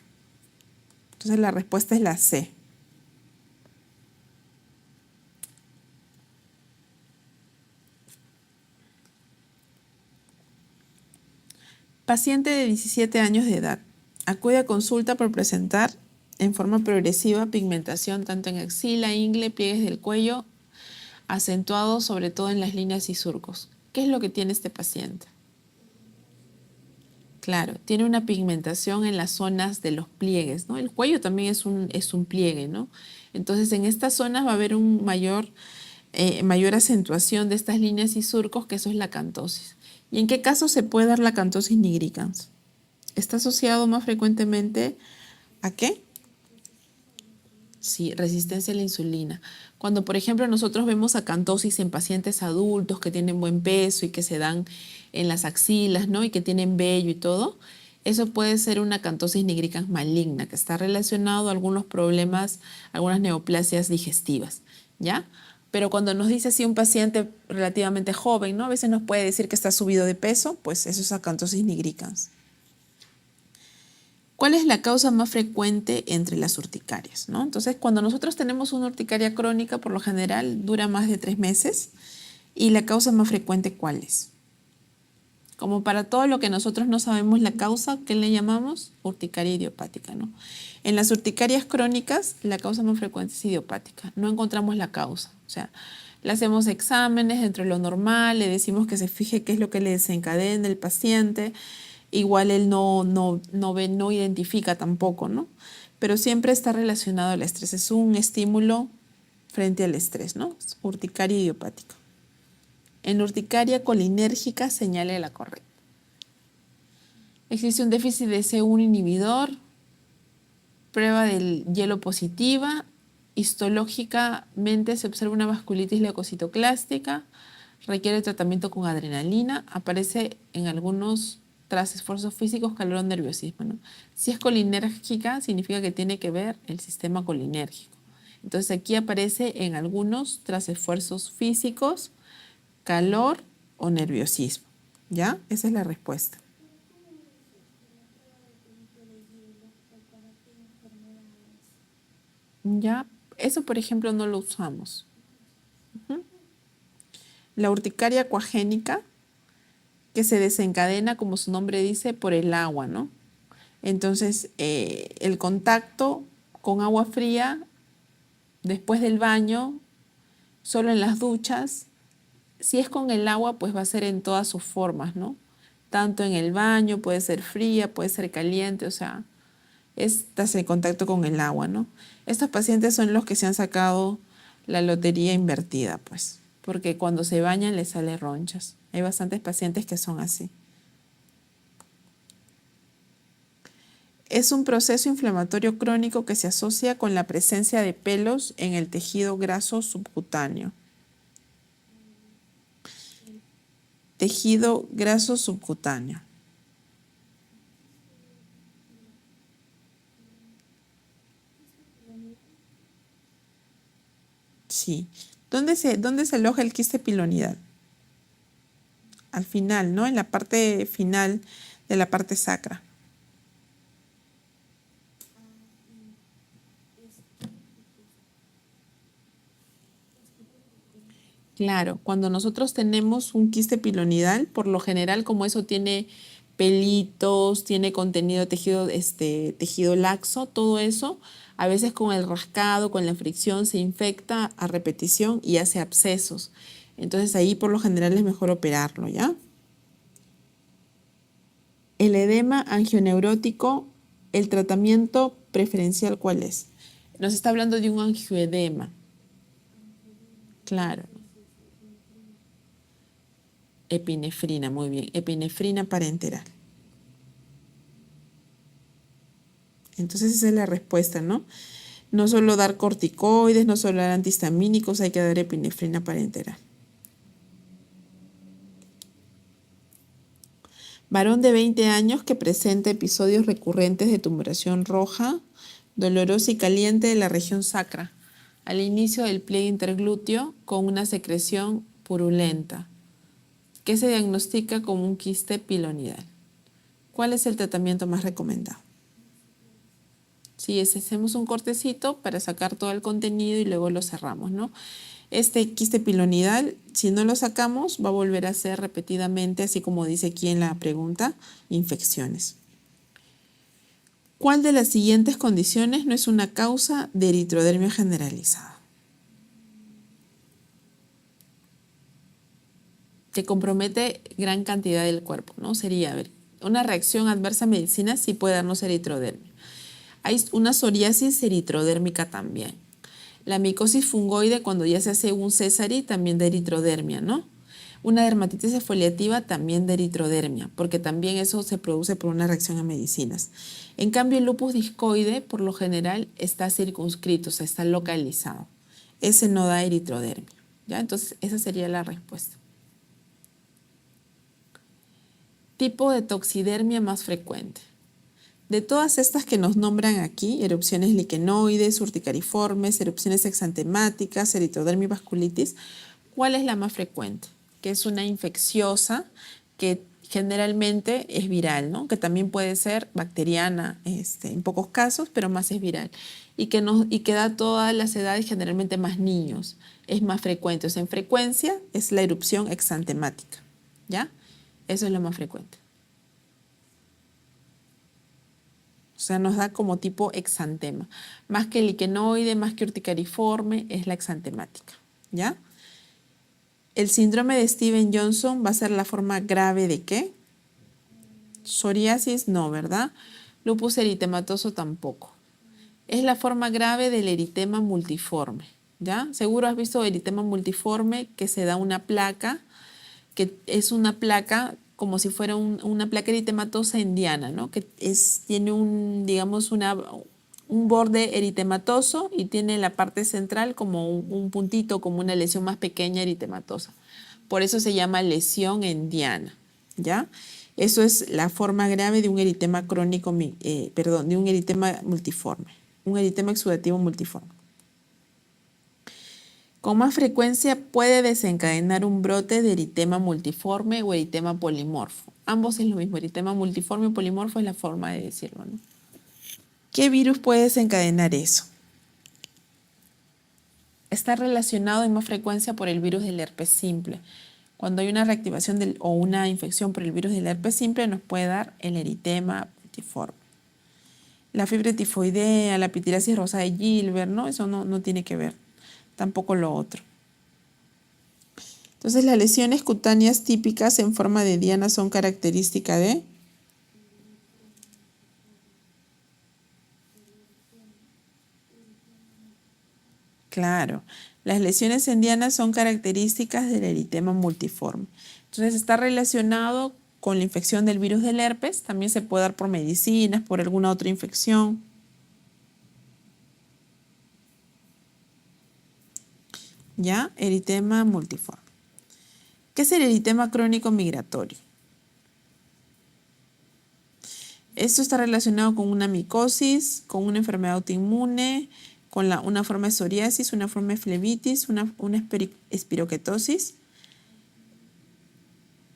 Entonces la respuesta es la C. Paciente de 17 años de edad. Acude a consulta por presentar en forma progresiva pigmentación tanto en axila, ingle, pliegues del cuello, acentuado sobre todo en las líneas y surcos. ¿Qué es lo que tiene este paciente? Claro, tiene una pigmentación en las zonas de los pliegues, ¿no? El cuello también es un pliegue, ¿no? Entonces en estas zonas va a haber mayor acentuación de estas líneas y surcos, que eso es la acantosis. ¿Y en qué caso se puede dar la acantosis nigricans? Está asociado más frecuentemente ¿a qué? Sí, resistencia a la insulina. Cuando, por ejemplo, nosotros vemos acantosis en pacientes adultos que tienen buen peso y que se dan en las axilas, ¿no? Y que tienen vello y todo, Eso puede ser una acantosis nigricans maligna que está relacionado a algunos problemas, algunas neoplasias digestivas, ¿ya? Pero cuando nos dice así un paciente relativamente joven, ¿no? A veces nos puede decir que está subido de peso, pues eso es acantosis nigricans. ¿Cuál es la causa más frecuente entre las urticarias, ¿no? Entonces, cuando nosotros tenemos una urticaria crónica, por lo general dura más de 3 meses. ¿Y la causa más frecuente cuál es? Como para todo lo que nosotros no sabemos la causa, ¿qué le llamamos? Urticaria idiopática, ¿no? En las urticarias crónicas, la causa más frecuente es idiopática. No encontramos la causa. O sea, le hacemos exámenes dentro de lo normal, le decimos que se fije qué es lo que le desencadena el paciente. Igual él no ve, no identifica tampoco, ¿no? Pero siempre está relacionado al estrés. Es un estímulo frente al estrés, ¿no? Es urticaria idiopática. En urticaria colinérgica, señale la correcta. Existe un déficit de C1 inhibidor, prueba del hielo positiva, histológicamente se observa una vasculitis leucocitoclástica, requiere tratamiento con adrenalina, aparece en algunos tras esfuerzos físicos, calor o nerviosismo, ¿no? Si es colinérgica, significa que tiene que ver el sistema colinérgico. Entonces aquí aparece en algunos tras esfuerzos físicos, calor o nerviosismo. ¿Ya? Esa es la respuesta. ¿Ya? Eso, por ejemplo, no lo usamos. La urticaria acuagénica, que se desencadena, como su nombre dice, por el agua, ¿no? Entonces, el contacto con agua fría después del baño, solo en las duchas. Si es con el agua, pues va a ser en todas sus formas, ¿no? Tanto en el baño, puede ser fría, puede ser caliente, o sea, estás en contacto con el agua, ¿no? Estos pacientes son los que se han sacado la lotería invertida, pues, porque cuando se bañan les sale ronchas. Hay bastantes pacientes que son así. Es un proceso inflamatorio crónico que se asocia con la presencia de pelos en el tejido graso subcutáneo. Tejido graso subcutáneo. Sí. ¿Dónde se aloja el quiste pilonidal? Al final, ¿no? En la parte final de la parte sacra. Claro, cuando nosotros tenemos un quiste pilonidal, por lo general, como eso tiene pelitos, tiene contenido de tejido, tejido laxo, todo eso, a veces con el rascado, con la fricción, se infecta a repetición y hace abscesos. Entonces ahí por lo general es mejor operarlo, ¿ya? El edema angioneurótico, el tratamiento preferencial, ¿cuál es? Nos está hablando de un angioedema. Claro. Epinefrina, muy bien. Epinefrina parenteral. Entonces esa es la respuesta, ¿no? No solo dar corticoides, no solo dar antihistamínicos, hay que dar epinefrina parenteral. Varón de 20 años que presenta episodios recurrentes de tumoración roja, dolorosa y caliente de la región sacra, al inicio del pliegue interglúteo con una secreción purulenta, que se diagnostica como un quiste pilonidal. ¿Cuál es el tratamiento más recomendado? Sí, hacemos un cortecito para sacar todo el contenido y luego lo cerramos, ¿no? Este quiste pilonidal, si no lo sacamos, va a volver a ser repetidamente, así como dice aquí en la pregunta, infecciones. ¿Cuál de las siguientes condiciones no es una causa de eritrodermia generalizada? Que compromete gran cantidad del cuerpo, ¿no? Sería, a ver, una reacción adversa a medicina sí puede darnos eritrodermia. Hay una psoriasis eritrodérmica también. La micosis fungoide, cuando ya se hace un césari, también de eritrodermia, ¿no? Una dermatitis exfoliativa también de eritrodermia, porque también eso se produce por una reacción a medicinas. En cambio, el lupus discoide, por lo general, está circunscrito, o sea, está localizado. Ese no da eritrodermia, ¿ya? Entonces, esa sería la respuesta. Tipo de toxidermia más frecuente. De todas estas que nos nombran aquí, erupciones liquenoides, urticariformes, erupciones exantemáticas, eritrodermia y vasculitis, ¿cuál es la más frecuente? Que es una infecciosa que generalmente es viral, ¿no? Que también puede ser bacteriana, en pocos casos, pero más es viral. Y que da a todas las edades, generalmente más niños. Es más frecuente. O sea, en frecuencia es la erupción exantemática, ¿ya? Eso es lo más frecuente. O sea, nos da como tipo exantema. Más que liquenoide, más que urticariforme, es la exantemática, ¿ya? El síndrome de Steven-Johnson va a ser la forma grave de ¿qué? Psoriasis no, ¿verdad? Lupus eritematoso tampoco. Es la forma grave del eritema multiforme, ¿ya? Seguro has visto eritema multiforme que se da una placa, que es una placa como si fuera una placa eritematosa en diana, ¿no? Que tiene digamos, un borde eritematoso y tiene en la parte central como un puntito, como una lesión más pequeña eritematosa. Por eso se llama lesión en diana, ¿ya? Eso es la forma grave de un eritema crónico, de un eritema multiforme, un eritema exudativo multiforme. Con más frecuencia puede desencadenar un brote de eritema multiforme o eritema polimorfo. Ambos es lo mismo, eritema multiforme o polimorfo es la forma de decirlo, ¿no? ¿Qué virus puede desencadenar eso? Está relacionado en más frecuencia por el virus del herpes simple. Cuando hay una reactivación o una infección por el virus del herpes simple nos puede dar el eritema multiforme. La fiebre tifoidea, la pitiriasis rosa de Gilbert, ¿no? Eso no tiene que ver. Tampoco lo otro. Entonces, las lesiones cutáneas típicas en forma de diana son características de... Claro, las lesiones en diana son características del eritema multiforme. Entonces, está relacionado con la infección del virus del herpes. También se puede dar por medicinas, por alguna otra infección. ¿Ya? Eritema multiforme. ¿Qué es el eritema crónico migratorio? Esto está relacionado con una micosis, con una enfermedad autoinmune, con una forma de psoriasis, una forma de flebitis, una espiroquetosis.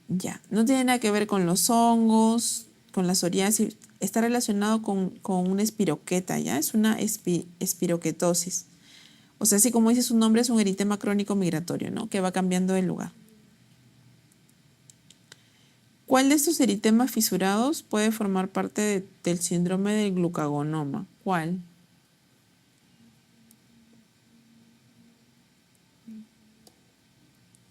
Ya, no tiene nada que ver con los hongos, con la psoriasis. Está relacionado con una espiroqueta, ¿ya? Es una espiroquetosis. O sea, así como dice su nombre, es un eritema crónico migratorio, ¿no? Que va cambiando de lugar. ¿Cuál de estos eritemas fisurados puede formar parte del síndrome del glucagonoma? ¿Cuál?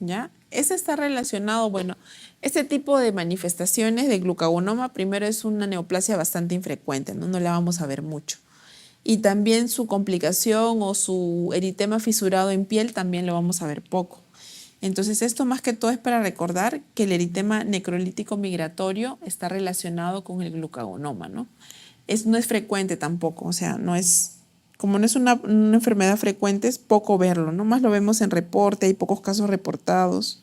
¿Ya? Ese está relacionado, bueno, este tipo de manifestaciones de glucagonoma primero es una neoplasia bastante infrecuente, ¿no? No la vamos a ver mucho. Y también su complicación o su eritema fisurado en piel también lo vamos a ver poco. Entonces esto más que todo es para recordar que el eritema necrolítico migratorio está relacionado con el glucagonoma, ¿no? No es frecuente tampoco, o sea, como no es una enfermedad frecuente, es poco verlo, ¿no? Más lo vemos en reporte, hay pocos casos reportados.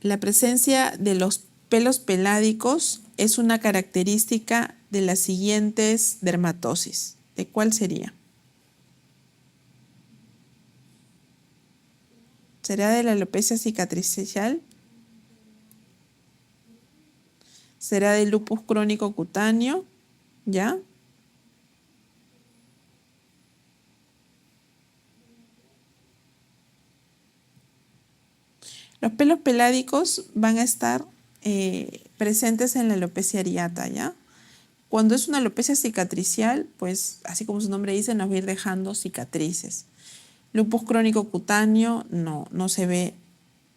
La presencia de los pelos peládicos es una característica de las siguientes dermatosis. ¿De cuál sería? ¿Será de la alopecia cicatricial? ¿Será del lupus crónico cutáneo? ¿Ya? Los pelos peládicos van a estar presentes en la alopecia areata, ¿ya? Cuando es una alopecia cicatricial, pues así como su nombre dice, nos va a ir dejando cicatrices. Lupus crónico cutáneo, no se ve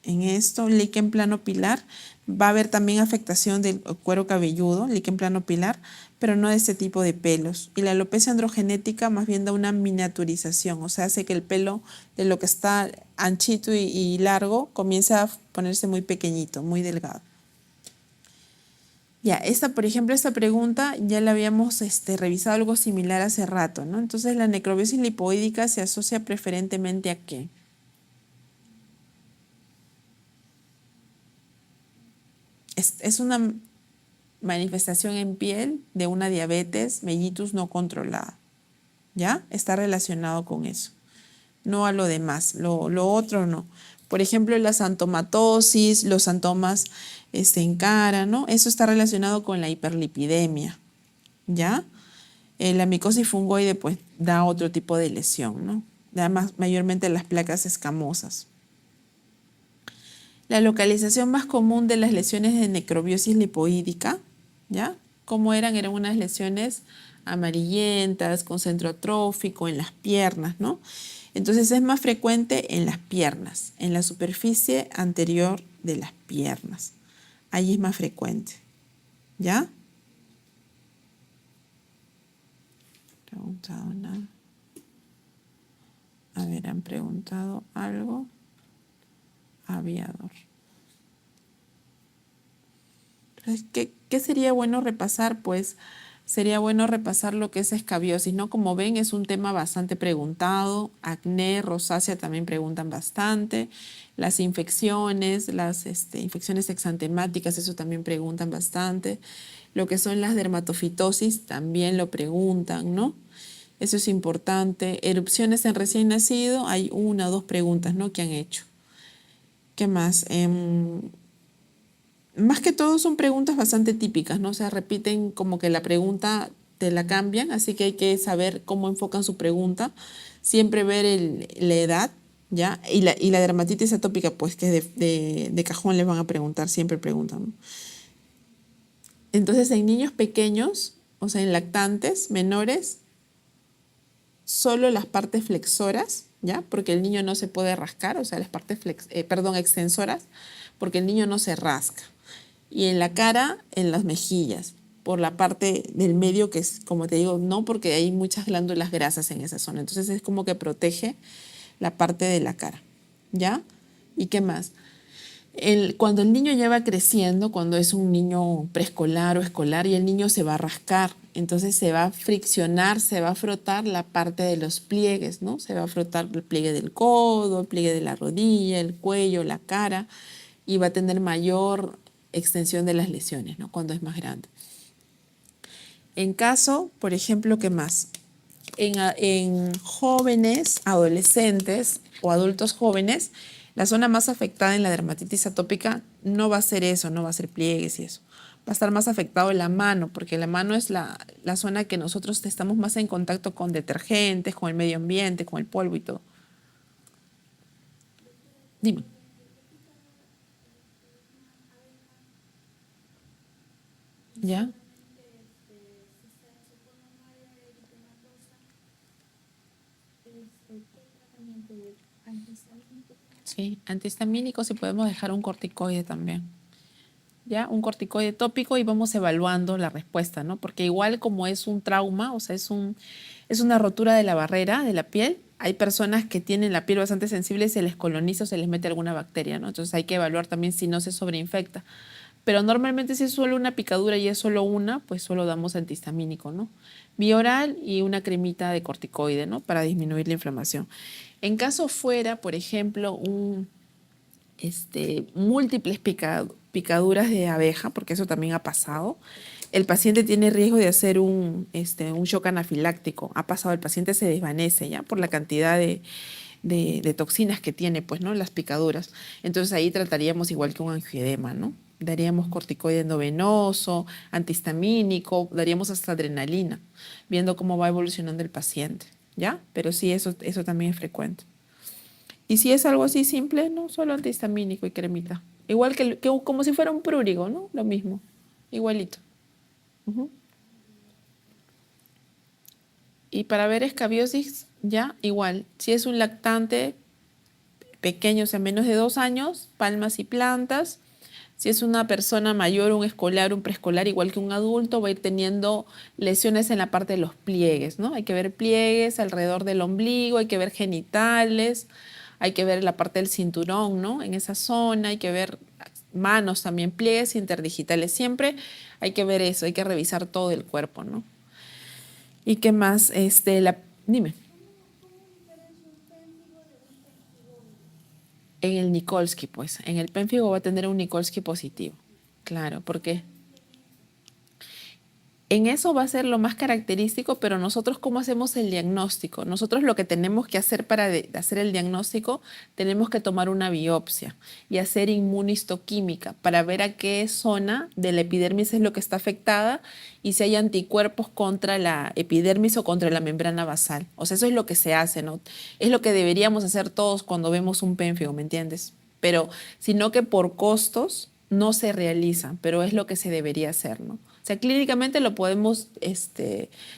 en esto. Líquen plano pilar, va a haber también afectación del cuero cabelludo, líquen plano pilar, pero no de este tipo de pelos. Y la alopecia androgenética más bien da una miniaturización, o sea, hace que el pelo de lo que está anchito y largo comienza a ponerse muy pequeñito, muy delgado. Ya, por ejemplo, esta pregunta ya la habíamos revisado algo similar hace rato, ¿no? Entonces, la necrobiosis lipoídica se asocia preferentemente ¿a qué? Es una... manifestación en piel de una diabetes mellitus no controlada. ¿Ya? Está relacionado con eso. No a lo demás, lo otro no. Por ejemplo, la xantomatosis, los xantomas en cara, ¿no? Eso está relacionado con la hiperlipidemia, ¿ya? La micosis fungoide pues da otro tipo de lesión, ¿no? Da mayormente las placas escamosas. La localización más común de las lesiones de necrobiosis lipoídica, ¿ya? ¿Cómo eran? Eran unas lesiones amarillentas, con centro atrófico, en las piernas, ¿no? Entonces es más frecuente en las piernas, en la superficie anterior de las piernas. Ahí es más frecuente, ¿ya? Preguntado nada. A ver, han preguntado algo. Aviador. ¿Qué sería bueno repasar? Pues sería bueno repasar lo que es escabiosis, ¿no? Como ven, es un tema bastante preguntado. Acné, rosácea también preguntan bastante. Las infecciones, las infecciones exantemáticas, eso también preguntan bastante. Lo que son las dermatofitosis también lo preguntan, ¿no? Eso es importante. Erupciones en recién nacido, hay una o dos preguntas, ¿no? Que han hecho. ¿Qué más? Más que todo son preguntas bastante típicas, ¿no? O sea, repiten como que la pregunta te la cambian, así que hay que saber cómo enfocan su pregunta. Siempre ver la edad, ¿ya? Y la dermatitis atópica, pues que de cajón les van a preguntar, siempre preguntan, ¿no? Entonces, en niños pequeños, o sea, en lactantes menores, solo las partes flexoras, ¿ya? Porque el niño no se puede rascar, o sea, las partes extensoras, porque el niño no se rasca. Y en la cara, en las mejillas, por la parte del medio, que es, como te digo, no, porque hay muchas glándulas grasas en esa zona. Entonces es como que protege la parte de la cara, ¿ya? ¿Y qué más? Cuando el niño ya va creciendo, cuando es un niño preescolar o escolar, y el niño se va a rascar, entonces se va a friccionar, se va a frotar la parte de los pliegues, ¿no? Se va a frotar el pliegue del codo, el pliegue de la rodilla, el cuello, la cara, y va a tener mayor extensión de las lesiones, ¿no? Cuando es más grande. En caso, por ejemplo, ¿qué más? En jóvenes, adolescentes o adultos jóvenes, la zona más afectada en la dermatitis atópica no va a ser eso, no va a ser pliegues y eso. Va a estar más afectado la mano, porque la mano es la zona que nosotros estamos más en contacto con detergentes, con el medio ambiente, con el polvo y todo. Dime. ¿Ya? Sí, antihistamínicos y podemos dejar un corticoide también. ¿Ya? Un corticoide tópico y vamos evaluando la respuesta, ¿no? Porque igual como es un trauma, o sea, es una rotura de la barrera de la piel, hay personas que tienen la piel bastante sensible y se les coloniza o se les mete alguna bacteria, ¿no? Entonces hay que evaluar también si no se sobreinfecta. Pero normalmente si es solo una picadura y es solo una, pues solo damos antihistamínico, ¿no? Vía oral y una cremita de corticoide, ¿no? Para disminuir la inflamación. En caso fuera, por ejemplo, múltiples picaduras de abeja, porque eso también ha pasado, el paciente tiene riesgo de hacer un shock anafiláctico. Ha pasado, el paciente se desvanece ya por la cantidad de toxinas que tiene, pues, ¿no? Las picaduras. Entonces ahí trataríamos igual que un angioedema, ¿no? Daríamos corticoide endovenoso, antihistamínico, daríamos hasta adrenalina, viendo cómo va evolucionando el paciente, ¿ya? Pero sí, eso también es frecuente. Y si es algo así simple, no, solo antihistamínico y cremita. Igual que como si fuera un prurigo, ¿no? Lo mismo, igualito. Ujú. Y para ver escabiosis, ya, igual. Si es un lactante pequeño, o sea, menos de 2 años, palmas y plantas. Si es una persona mayor, un escolar, un preescolar, igual que un adulto, va a ir teniendo lesiones en la parte de los pliegues, ¿no? Hay que ver pliegues alrededor del ombligo, hay que ver genitales, hay que ver la parte del cinturón, ¿no? En esa zona, hay que ver manos también, pliegues interdigitales. Siempre hay que ver eso, hay que revisar todo el cuerpo, ¿no? ¿Y qué más? Dime. En el Nikolsky, pues, en el pénfigo va a tener un Nikolsky positivo. Claro, ¿por qué? En eso va a ser lo más característico, pero nosotros ¿cómo hacemos el diagnóstico? Nosotros lo que tenemos que hacer para hacer el diagnóstico, tenemos que tomar una biopsia y hacer inmunistoquímica para ver a qué zona de la epidermis es lo que está afectada y si hay anticuerpos contra la epidermis o contra la membrana basal. O sea, eso es lo que se hace, ¿no? Es lo que deberíamos hacer todos cuando vemos un pénfigo, ¿me entiendes? Pero sino que por costos no se realiza, pero es lo que se debería hacer, ¿no? O sea, clínicamente lo podemos,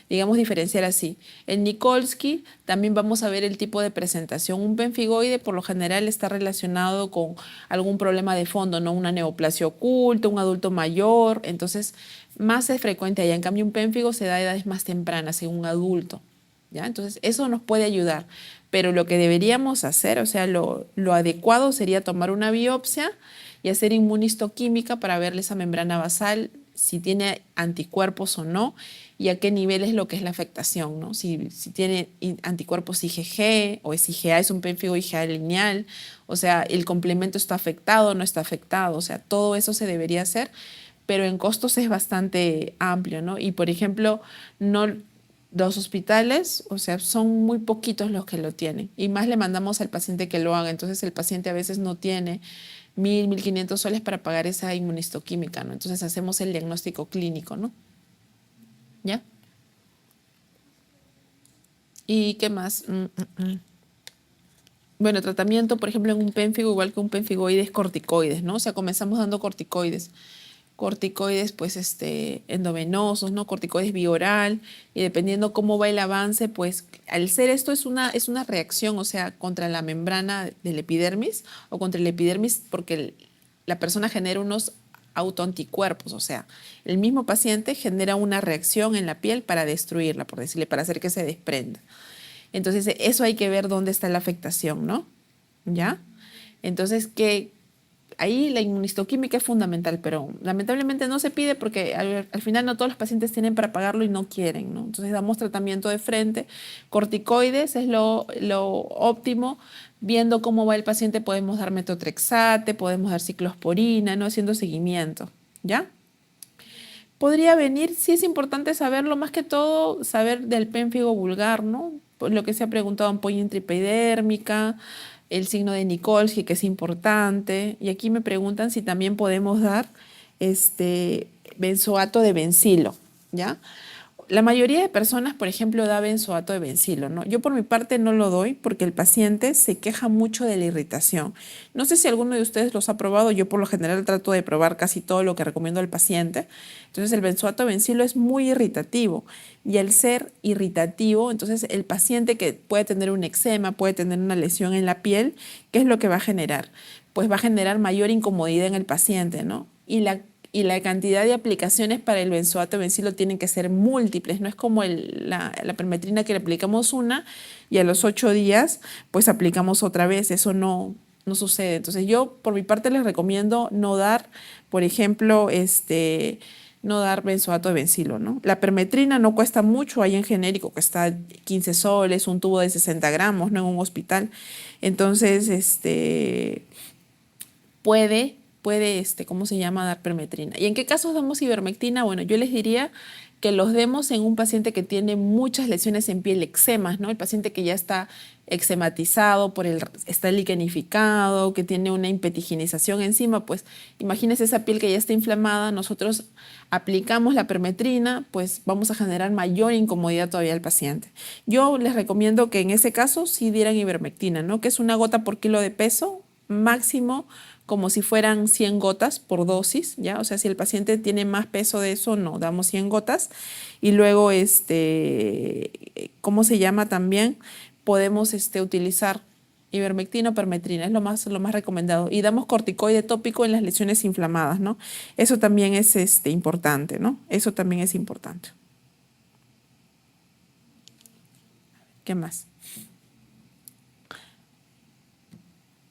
digamos, diferenciar así. En Nikolsky también vamos a ver el tipo de presentación. Un pemfigoide por lo general está relacionado con algún problema de fondo, ¿no? Una neoplasia oculta, un adulto mayor, entonces más es frecuente allá. En cambio, un pénfigo se da a edades más tempranas, en un adulto, ¿ya? Entonces, eso nos puede ayudar. Pero lo que deberíamos hacer, o sea, lo adecuado sería tomar una biopsia y hacer inmunistoquímica para verle esa membrana basal, si tiene anticuerpos o no, y a qué nivel es lo que es la afectación, ¿no? Si tiene anticuerpos IgG o es IgA, es un pénfigo IgA lineal, o sea, el complemento está afectado o no está afectado, o sea, todo eso se debería hacer, pero en costos es bastante amplio, ¿no? Y por ejemplo, no, los hospitales, o sea, son muy poquitos los que lo tienen y más le mandamos al paciente que lo haga, entonces el paciente a veces no tiene 1.000, 1.500 soles para pagar esa inmunistoquímica, ¿no? Entonces hacemos el diagnóstico clínico, ¿no? ¿Ya? ¿Y qué más? Bueno, tratamiento, por ejemplo, en un pénfigo, igual que un pénfigoide, corticoides, ¿no? O sea, comenzamos dando corticoides. Corticoides, pues, endovenosos, ¿no? Corticoides bioral, y dependiendo cómo va el avance, pues, al ser esto es una reacción, o sea, contra la membrana del epidermis o contra el epidermis, porque la persona genera unos autoanticuerpos, o sea, el mismo paciente genera una reacción en la piel para destruirla, por decirle, para hacer que se desprenda. Entonces, eso hay que ver dónde está la afectación, ¿no? ¿Ya? Entonces, ahí la inmunistoquímica es fundamental, pero lamentablemente no se pide porque al final no todos los pacientes tienen para pagarlo y no quieren, ¿no? Entonces damos tratamiento de frente. Corticoides es lo óptimo. Viendo cómo va el paciente podemos dar metotrexate, podemos dar ciclosporina, ¿no? Haciendo seguimiento, ¿ya? Podría venir, sí es importante saberlo, más que todo saber del pénfigo vulgar, ¿no? Pues lo que se ha preguntado, ampolla intraepidérmica, el signo de Nikolsky, que es importante. Y aquí me preguntan si también podemos dar benzoato de bencilo, ¿ya? La mayoría de personas, por ejemplo, da benzoato de bencilo, ¿no? Yo por mi parte no lo doy porque el paciente se queja mucho de la irritación. No sé si alguno de ustedes los ha probado, yo por lo general trato de probar casi todo lo que recomiendo al paciente. Entonces el benzoato de bencilo es muy irritativo y al ser irritativo, entonces el paciente que puede tener un eczema, puede tener una lesión en la piel, ¿qué es lo que va a generar? Pues va a generar mayor incomodidad en el paciente, ¿no? Y la cantidad de aplicaciones para el benzoato de bencilo tienen que ser múltiples, no es como la permetrina que le aplicamos una y a los 8 días pues aplicamos otra vez, eso no sucede. Entonces yo por mi parte les recomiendo no dar, por ejemplo, no dar benzoato de bencilo, ¿no? La permetrina no cuesta mucho, hay en genérico que está 15 soles, un tubo de 60 gramos, ¿no? En un hospital. Entonces, ¿cómo se llama? Dar permetrina. ¿Y en qué casos damos ivermectina? Bueno, yo les diría que los demos en un paciente que tiene muchas lesiones en piel, eczemas, ¿no? El paciente que ya está eczematizado, está liquenificado, que tiene una impetiginización encima, pues imagínense esa piel que ya está inflamada, nosotros aplicamos la permetrina, pues vamos a generar mayor incomodidad todavía al paciente. Yo les recomiendo que en ese caso sí dieran ivermectina, ¿no? Que es una gota por kilo de peso, máximo como si fueran 100 gotas por dosis, ¿ya? O sea, si el paciente tiene más peso de eso, no, damos 100 gotas. Y luego, ¿cómo se llama también? Podemos utilizar ivermectina o permetrina, es lo más recomendado. Y damos corticoide tópico en las lesiones inflamadas, ¿no? Eso también es importante, ¿no? Eso también es importante. ¿Qué más?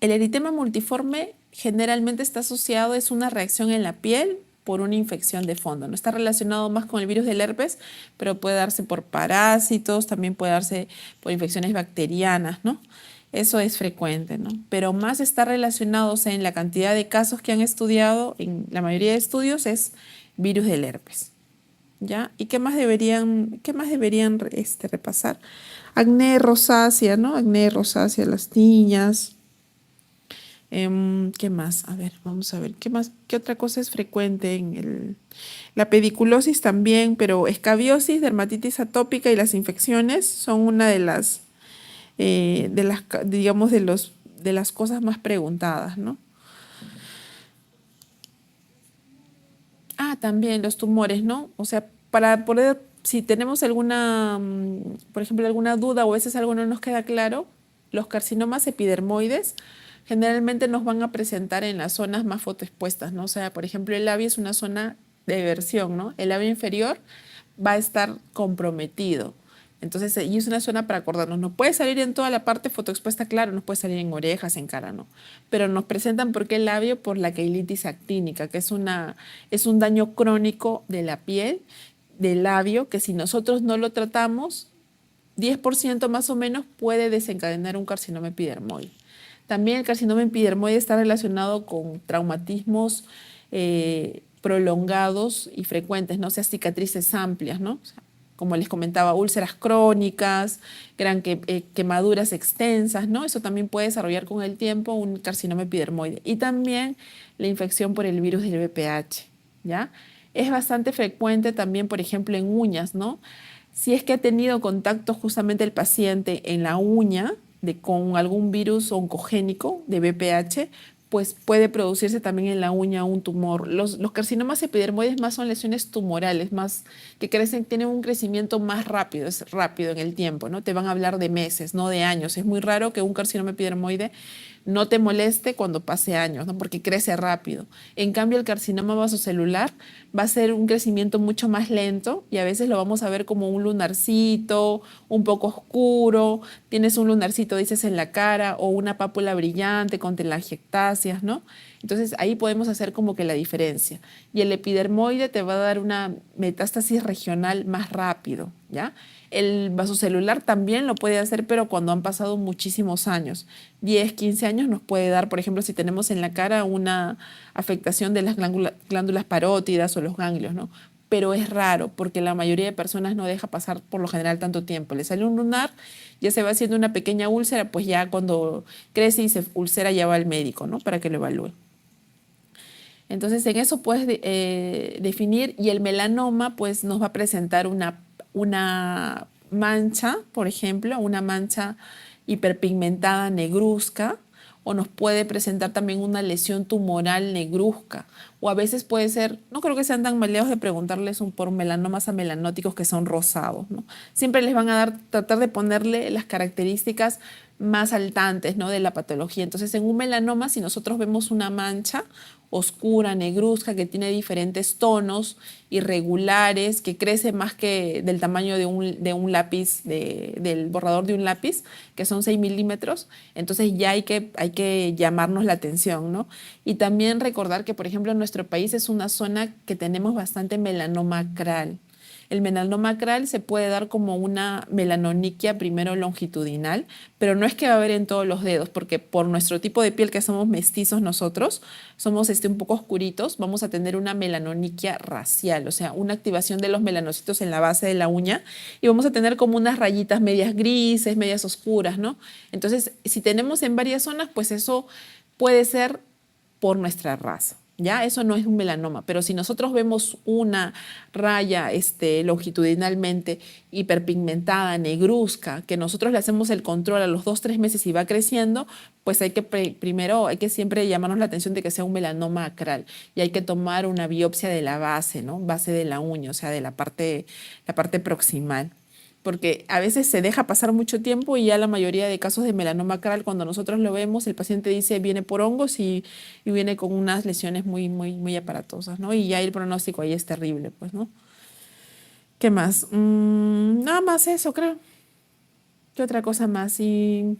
El eritema multiforme generalmente está asociado, es una reacción en la piel por una infección de fondo. No está relacionado más con el virus del herpes, pero puede darse por parásitos, también puede darse por infecciones bacterianas, ¿no? Eso es frecuente, ¿no? Pero más está relacionado, o sea, en la cantidad de casos que han estudiado, en la mayoría de estudios, es virus del herpes, ¿ya? ¿Y qué más deberían repasar? Acné rosácea, ¿no? Acné rosácea, las niñas. ¿Qué más? A ver, vamos a ver, ¿qué más? ¿Qué otra cosa es frecuente la pediculosis también, pero escabiosis, dermatitis atópica y las infecciones son una digamos, de las cosas más preguntadas, ¿no? Ah, también los tumores, ¿no? O sea, para poder, si tenemos alguna, por ejemplo, alguna duda o a veces algo no nos queda claro, los carcinomas epidermoides generalmente nos van a presentar en las zonas más fotoexpuestas, ¿no? O sea, por ejemplo, el labio es una zona de versión, ¿no? El labio inferior va a estar comprometido. Entonces, y es una zona para acordarnos. No puede salir en toda la parte fotoexpuesta, claro, no puede salir en orejas, en cara, no. Pero nos presentan por qué el labio, por la queilitis actínica, que es un daño crónico de la piel, del labio, que si nosotros no lo tratamos, 10% más o menos puede desencadenar un carcinoma epidermoide. También el carcinoma epidermoide está relacionado con traumatismos prolongados y frecuentes, ¿no? O sea, cicatrices amplias, ¿no? O sea, como les comentaba, úlceras crónicas, quemaduras extensas, ¿no? Eso también puede desarrollar con el tiempo un carcinoma epidermoide. Y también la infección por el virus del VPH, ¿ya? Es bastante frecuente también, por ejemplo, en uñas, ¿no? Si es que ha tenido contacto justamente el paciente en la uña con algún virus oncogénico de VPH, pues puede producirse también en la uña un tumor. Los carcinomas epidermoides más son lesiones tumorales, más que crecen, tienen un crecimiento más rápido, es rápido en el tiempo, ¿no? Te van a hablar de meses, no de años. Es muy raro que un carcinoma epidermoide no te moleste cuando pase años, ¿no? Porque crece rápido. En cambio, el carcinoma vasocelular va a ser un crecimiento mucho más lento y a veces lo vamos a ver como un lunarcito, un poco oscuro. Tienes un lunarcito, dices, en la cara o una pápula brillante con telangiectasias, ¿no? Entonces ahí podemos hacer como que la diferencia. Y el epidermoide te va a dar una metástasis regional más rápido, ¿ya? El vasocelular también lo puede hacer, pero cuando han pasado muchísimos años. 10, 15 años nos puede dar, por ejemplo, si tenemos en la cara una afectación de las glándulas parótidas o los ganglios, ¿no? Pero es raro porque la mayoría de personas no deja pasar por lo general tanto tiempo. Le sale un lunar, ya se va haciendo una pequeña úlcera, pues ya cuando crece y se ulcera ya va al médico, ¿no? Para que lo evalúe. Entonces, en eso puedes definir y el melanoma pues nos va a presentar una mancha, por ejemplo, una mancha hiperpigmentada negruzca o nos puede presentar también una lesión tumoral negruzca o a veces puede ser, no creo que sean tan maleados de preguntarles por melanomas amelanóticos que son rosados, ¿no? Siempre les van a tratar de ponerle las características más saltantes, ¿no? De la patología. Entonces, en un melanoma, si nosotros vemos una mancha oscura, negruzca, que tiene diferentes tonos irregulares, que crece más que del tamaño de un lápiz, del borrador de un lápiz, que son 6 milímetros, entonces ya hay que llamarnos la atención, ¿no? Y también recordar que, por ejemplo, nuestro país es una zona que tenemos bastante melanoma acral. El melanoma acral se puede dar como una melanoniquia primero longitudinal, pero no es que va a haber en todos los dedos, porque por nuestro tipo de piel que somos mestizos nosotros, somos un poco oscuritos, vamos a tener una melanoniquia racial, o sea, una activación de los melanocitos en la base de la uña y vamos a tener como unas rayitas medias grises, medias oscuras, ¿no? Entonces, si tenemos en varias zonas, pues eso puede ser por nuestra raza. ¿Ya? Eso no es un melanoma, pero si nosotros vemos una raya longitudinalmente hiperpigmentada, negruzca, que nosotros le hacemos el control a los 2, 3 meses y va creciendo, pues primero hay que siempre llamarnos la atención de que sea un melanoma acral y hay que tomar una biopsia de la base, ¿no? Base de la uña, o sea, de la parte proximal porque a veces se deja pasar mucho tiempo y ya la mayoría de casos de melanoma acral, cuando nosotros lo vemos, el paciente dice viene por hongos y viene con unas lesiones muy, muy, muy aparatosas, ¿no? Y ya el pronóstico ahí es terrible, pues, ¿no? ¿Qué más? Nada más eso, creo. ¿Qué otra cosa más? Y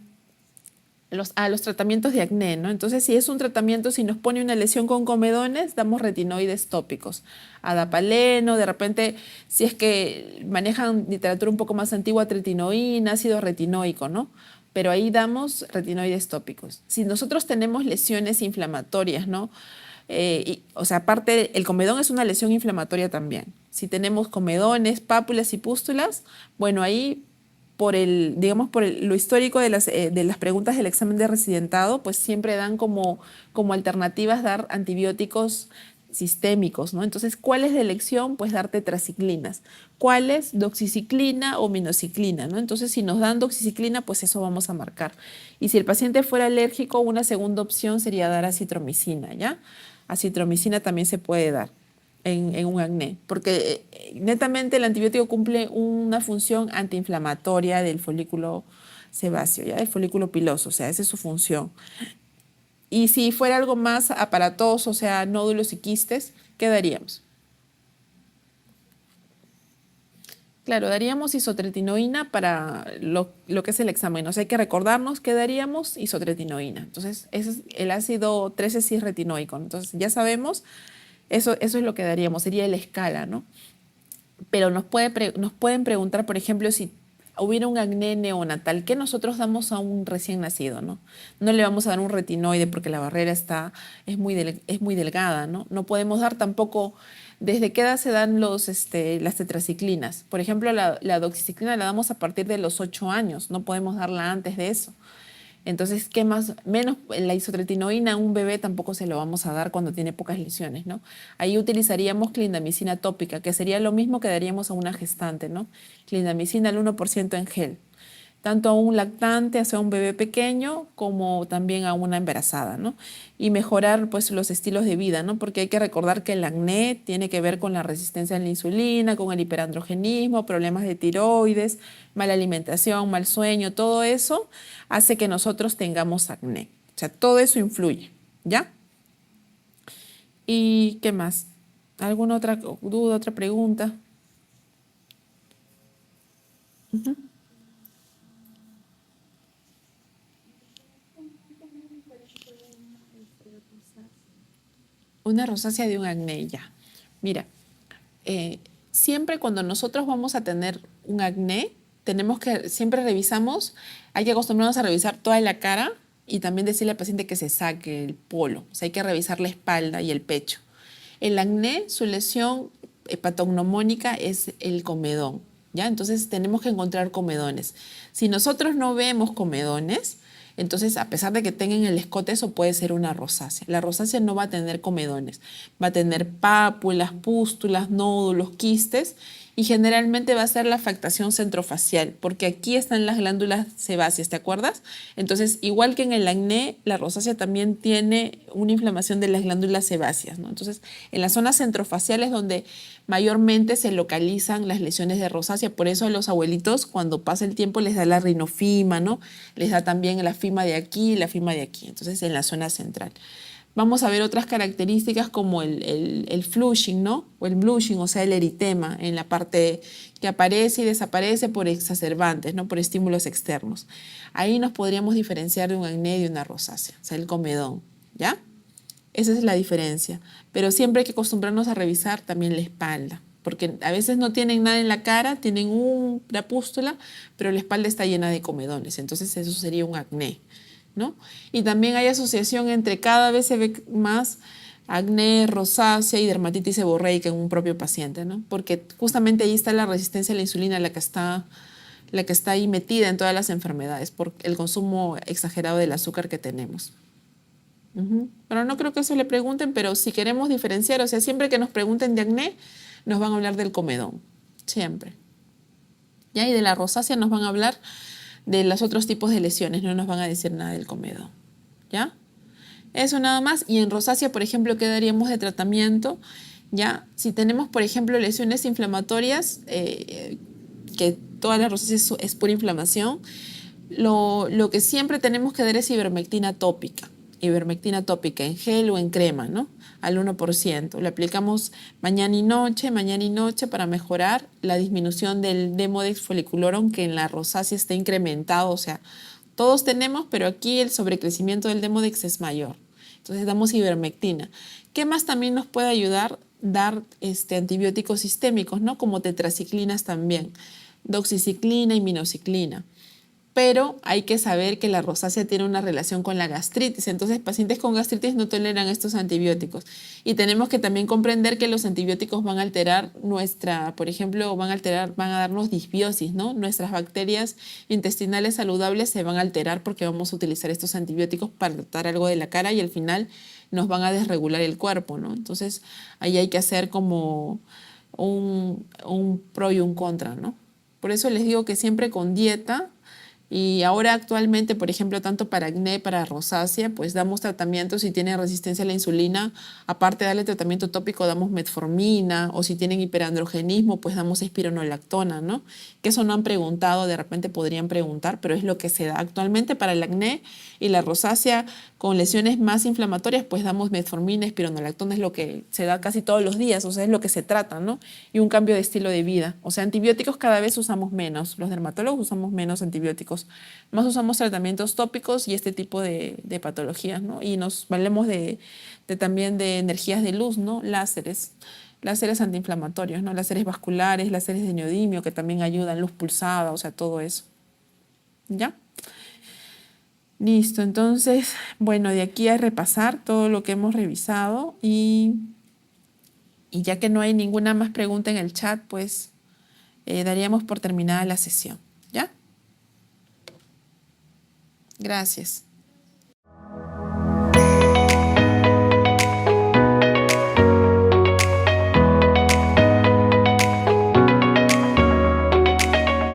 los tratamientos de acné, ¿no? Entonces, si es un tratamiento, si nos pone una lesión con comedones, damos retinoides tópicos, adapaleno, de repente, si es que manejan literatura un poco más antigua, tretinoína, ácido retinoico, ¿no? Pero ahí damos retinoides tópicos. Si nosotros tenemos lesiones inflamatorias, ¿no? O sea, aparte, el comedón es una lesión inflamatoria también. Si tenemos comedones, pápulas y pústulas, bueno, ahí digamos, lo histórico de las preguntas del examen de residentado, pues siempre dan como alternativas dar antibióticos sistémicos, ¿no? Entonces, ¿cuál es la elección? Pues dar tetraciclinas. ¿Cuál es? Doxiciclina o minociclina, ¿no? Entonces, si nos dan doxiciclina, pues eso vamos a marcar. Y si el paciente fuera alérgico, una segunda opción sería dar acitromicina, ¿ya? Acitromicina también se puede dar en un acné, porque netamente el antibiótico cumple una función antiinflamatoria del folículo sebáceo, ¿ya? Del folículo piloso, o sea, esa es su función. Y si fuera algo más aparatoso, o sea, nódulos y quistes, ¿qué daríamos? Claro, daríamos isotretinoína para lo que es el examen. O sea, hay que recordarnos que daríamos isotretinoína. Entonces, ese es el ácido 13-cisretinoico. Entonces, ya sabemos, eso es lo que daríamos, sería la escala, ¿no? Pero nos pueden preguntar, por ejemplo, si hubiera un acné neonatal, ¿qué nosotros damos a un recién nacido, no? No le vamos a dar un retinoide porque la barrera es muy delgada, ¿no? No podemos dar tampoco, ¿desde qué edad se dan las tetraciclinas? Por ejemplo, la doxiciclina la damos a partir de los 8 años, no podemos darla antes de eso. Entonces, ¿qué más? Menos la isotretinoína a un bebé tampoco se lo vamos a dar cuando tiene pocas lesiones, ¿no? Ahí utilizaríamos clindamicina tópica, que sería lo mismo que daríamos a una gestante, ¿no? Clindamicina al 1% en gel, tanto a un lactante, o sea, a un bebé pequeño, como también a una embarazada, ¿no? Y mejorar, pues, los estilos de vida, ¿no? Porque hay que recordar que el acné tiene que ver con la resistencia a la insulina, con el hiperandrogenismo, problemas de tiroides, mala alimentación, mal sueño, todo eso hace que nosotros tengamos acné. O sea, todo eso influye, ¿ya? ¿Y qué más? ¿Alguna otra duda, otra pregunta? Una rosácea de un acné, ya. Mira, siempre cuando nosotros vamos a tener un acné, siempre revisamos, hay que acostumbrarnos a revisar toda la cara y también decirle al paciente que se saque el polo. O sea, hay que revisar la espalda y el pecho. El acné, su lesión patognomónica es el comedón, ¿ya? Entonces tenemos que encontrar comedones. Si nosotros no vemos comedones, entonces a pesar de que tengan el escote, eso puede ser una rosácea. La rosácea no va a tener comedones, va a tener pápulas, pústulas, nódulos, quistes y generalmente va a ser la afectación centrofacial, porque aquí están las glándulas sebáceas, ¿te acuerdas? Entonces, igual que en el acné, la rosácea también tiene una inflamación de las glándulas sebáceas, ¿no? Entonces, en la zona centrofacial es donde mayormente se localizan las lesiones de rosácea. Por eso a los abuelitos, cuando pasa el tiempo, les da la rinofima, ¿no? Les da también la fima de aquí y la fima de aquí. Entonces, en la zona central. Vamos a ver otras características como el flushing, ¿no? O el blushing, o sea, el eritema en la parte que aparece y desaparece por exacerbantes, ¿no? Por estímulos externos. Ahí nos podríamos diferenciar de un acné y de una rosácea, o sea, el comedón, ¿ya? Esa es la diferencia. Pero siempre hay que acostumbrarnos a revisar también la espalda, porque a veces no tienen nada en la cara, tienen una pústula, pero la espalda está llena de comedones. Entonces eso sería un acné, ¿no? Y también hay asociación entre cada vez se ve más acné, rosácea y dermatitis seborreica en un propio paciente, ¿no? Porque justamente ahí está la resistencia a la insulina, la que está ahí metida en todas las enfermedades por el consumo exagerado del azúcar que tenemos. Pero no creo que eso le pregunten, pero si queremos diferenciar, o sea, siempre que nos pregunten de acné, nos van a hablar del comedón, siempre. ¿Ya? Y de la rosácea nos van a hablar de los otros tipos de lesiones, no nos van a decir nada del comedón. ¿Ya? Eso nada más. Y en rosácea, por ejemplo, ¿qué daríamos de tratamiento? ¿Ya? Si tenemos, por ejemplo, lesiones inflamatorias, que toda la rosácea es pura inflamación, lo que siempre tenemos que dar es ivermectina tópica en gel o en crema, ¿no? Al 1%. Lo aplicamos mañana y noche para mejorar la disminución del Demodex folliculorum, que en la rosácea está incrementado, o sea, todos tenemos, pero aquí el sobrecrecimiento del Demodex es mayor. Entonces damos ivermectina. ¿Qué más también nos puede ayudar? Dar antibióticos sistémicos, ¿no? Como tetraciclinas también, doxiciclina y minociclina. pero hay que saber que la rosácea tiene una relación con la gastritis. Entonces, pacientes con gastritis no toleran estos antibióticos. Y tenemos que también comprender que los antibióticos van a alterar por ejemplo, van a darnos disbiosis, ¿no? Nuestras bacterias intestinales saludables se van a alterar porque vamos a utilizar estos antibióticos para tratar algo de la cara y al final nos van a desregular el cuerpo, ¿no? Entonces, ahí hay que hacer como un pro y un contra, ¿no? Por eso les digo que siempre con dieta. Y ahora actualmente, por ejemplo, tanto para acné, para rosácea, pues damos tratamiento si tienen resistencia a la insulina, aparte de darle tratamiento tópico, damos metformina, o si tienen hiperandrogenismo, pues damos espironolactona, ¿no? Que eso no han preguntado, de repente podrían preguntar, pero es lo que se da actualmente para el acné y la rosácea con lesiones más inflamatorias, pues damos metformina, espironolactona, es lo que se da casi todos los días, o sea, es lo que se trata, ¿no? Y un cambio de estilo de vida. O sea, antibióticos cada vez usamos menos, los dermatólogos usamos menos antibióticos, más usamos tratamientos tópicos y este tipo de patologías, ¿no? Y nos valemos también de energías de luz, ¿no? Láseres antiinflamatorios, ¿no? Láseres vasculares, láseres de neodimio que también ayudan, luz pulsada, o sea, todo eso. ¿Ya? Listo, entonces, bueno, de aquí a repasar todo lo que hemos revisado y ya que no hay ninguna más pregunta en el chat, pues daríamos por terminada la sesión. ¿Ya? Gracias.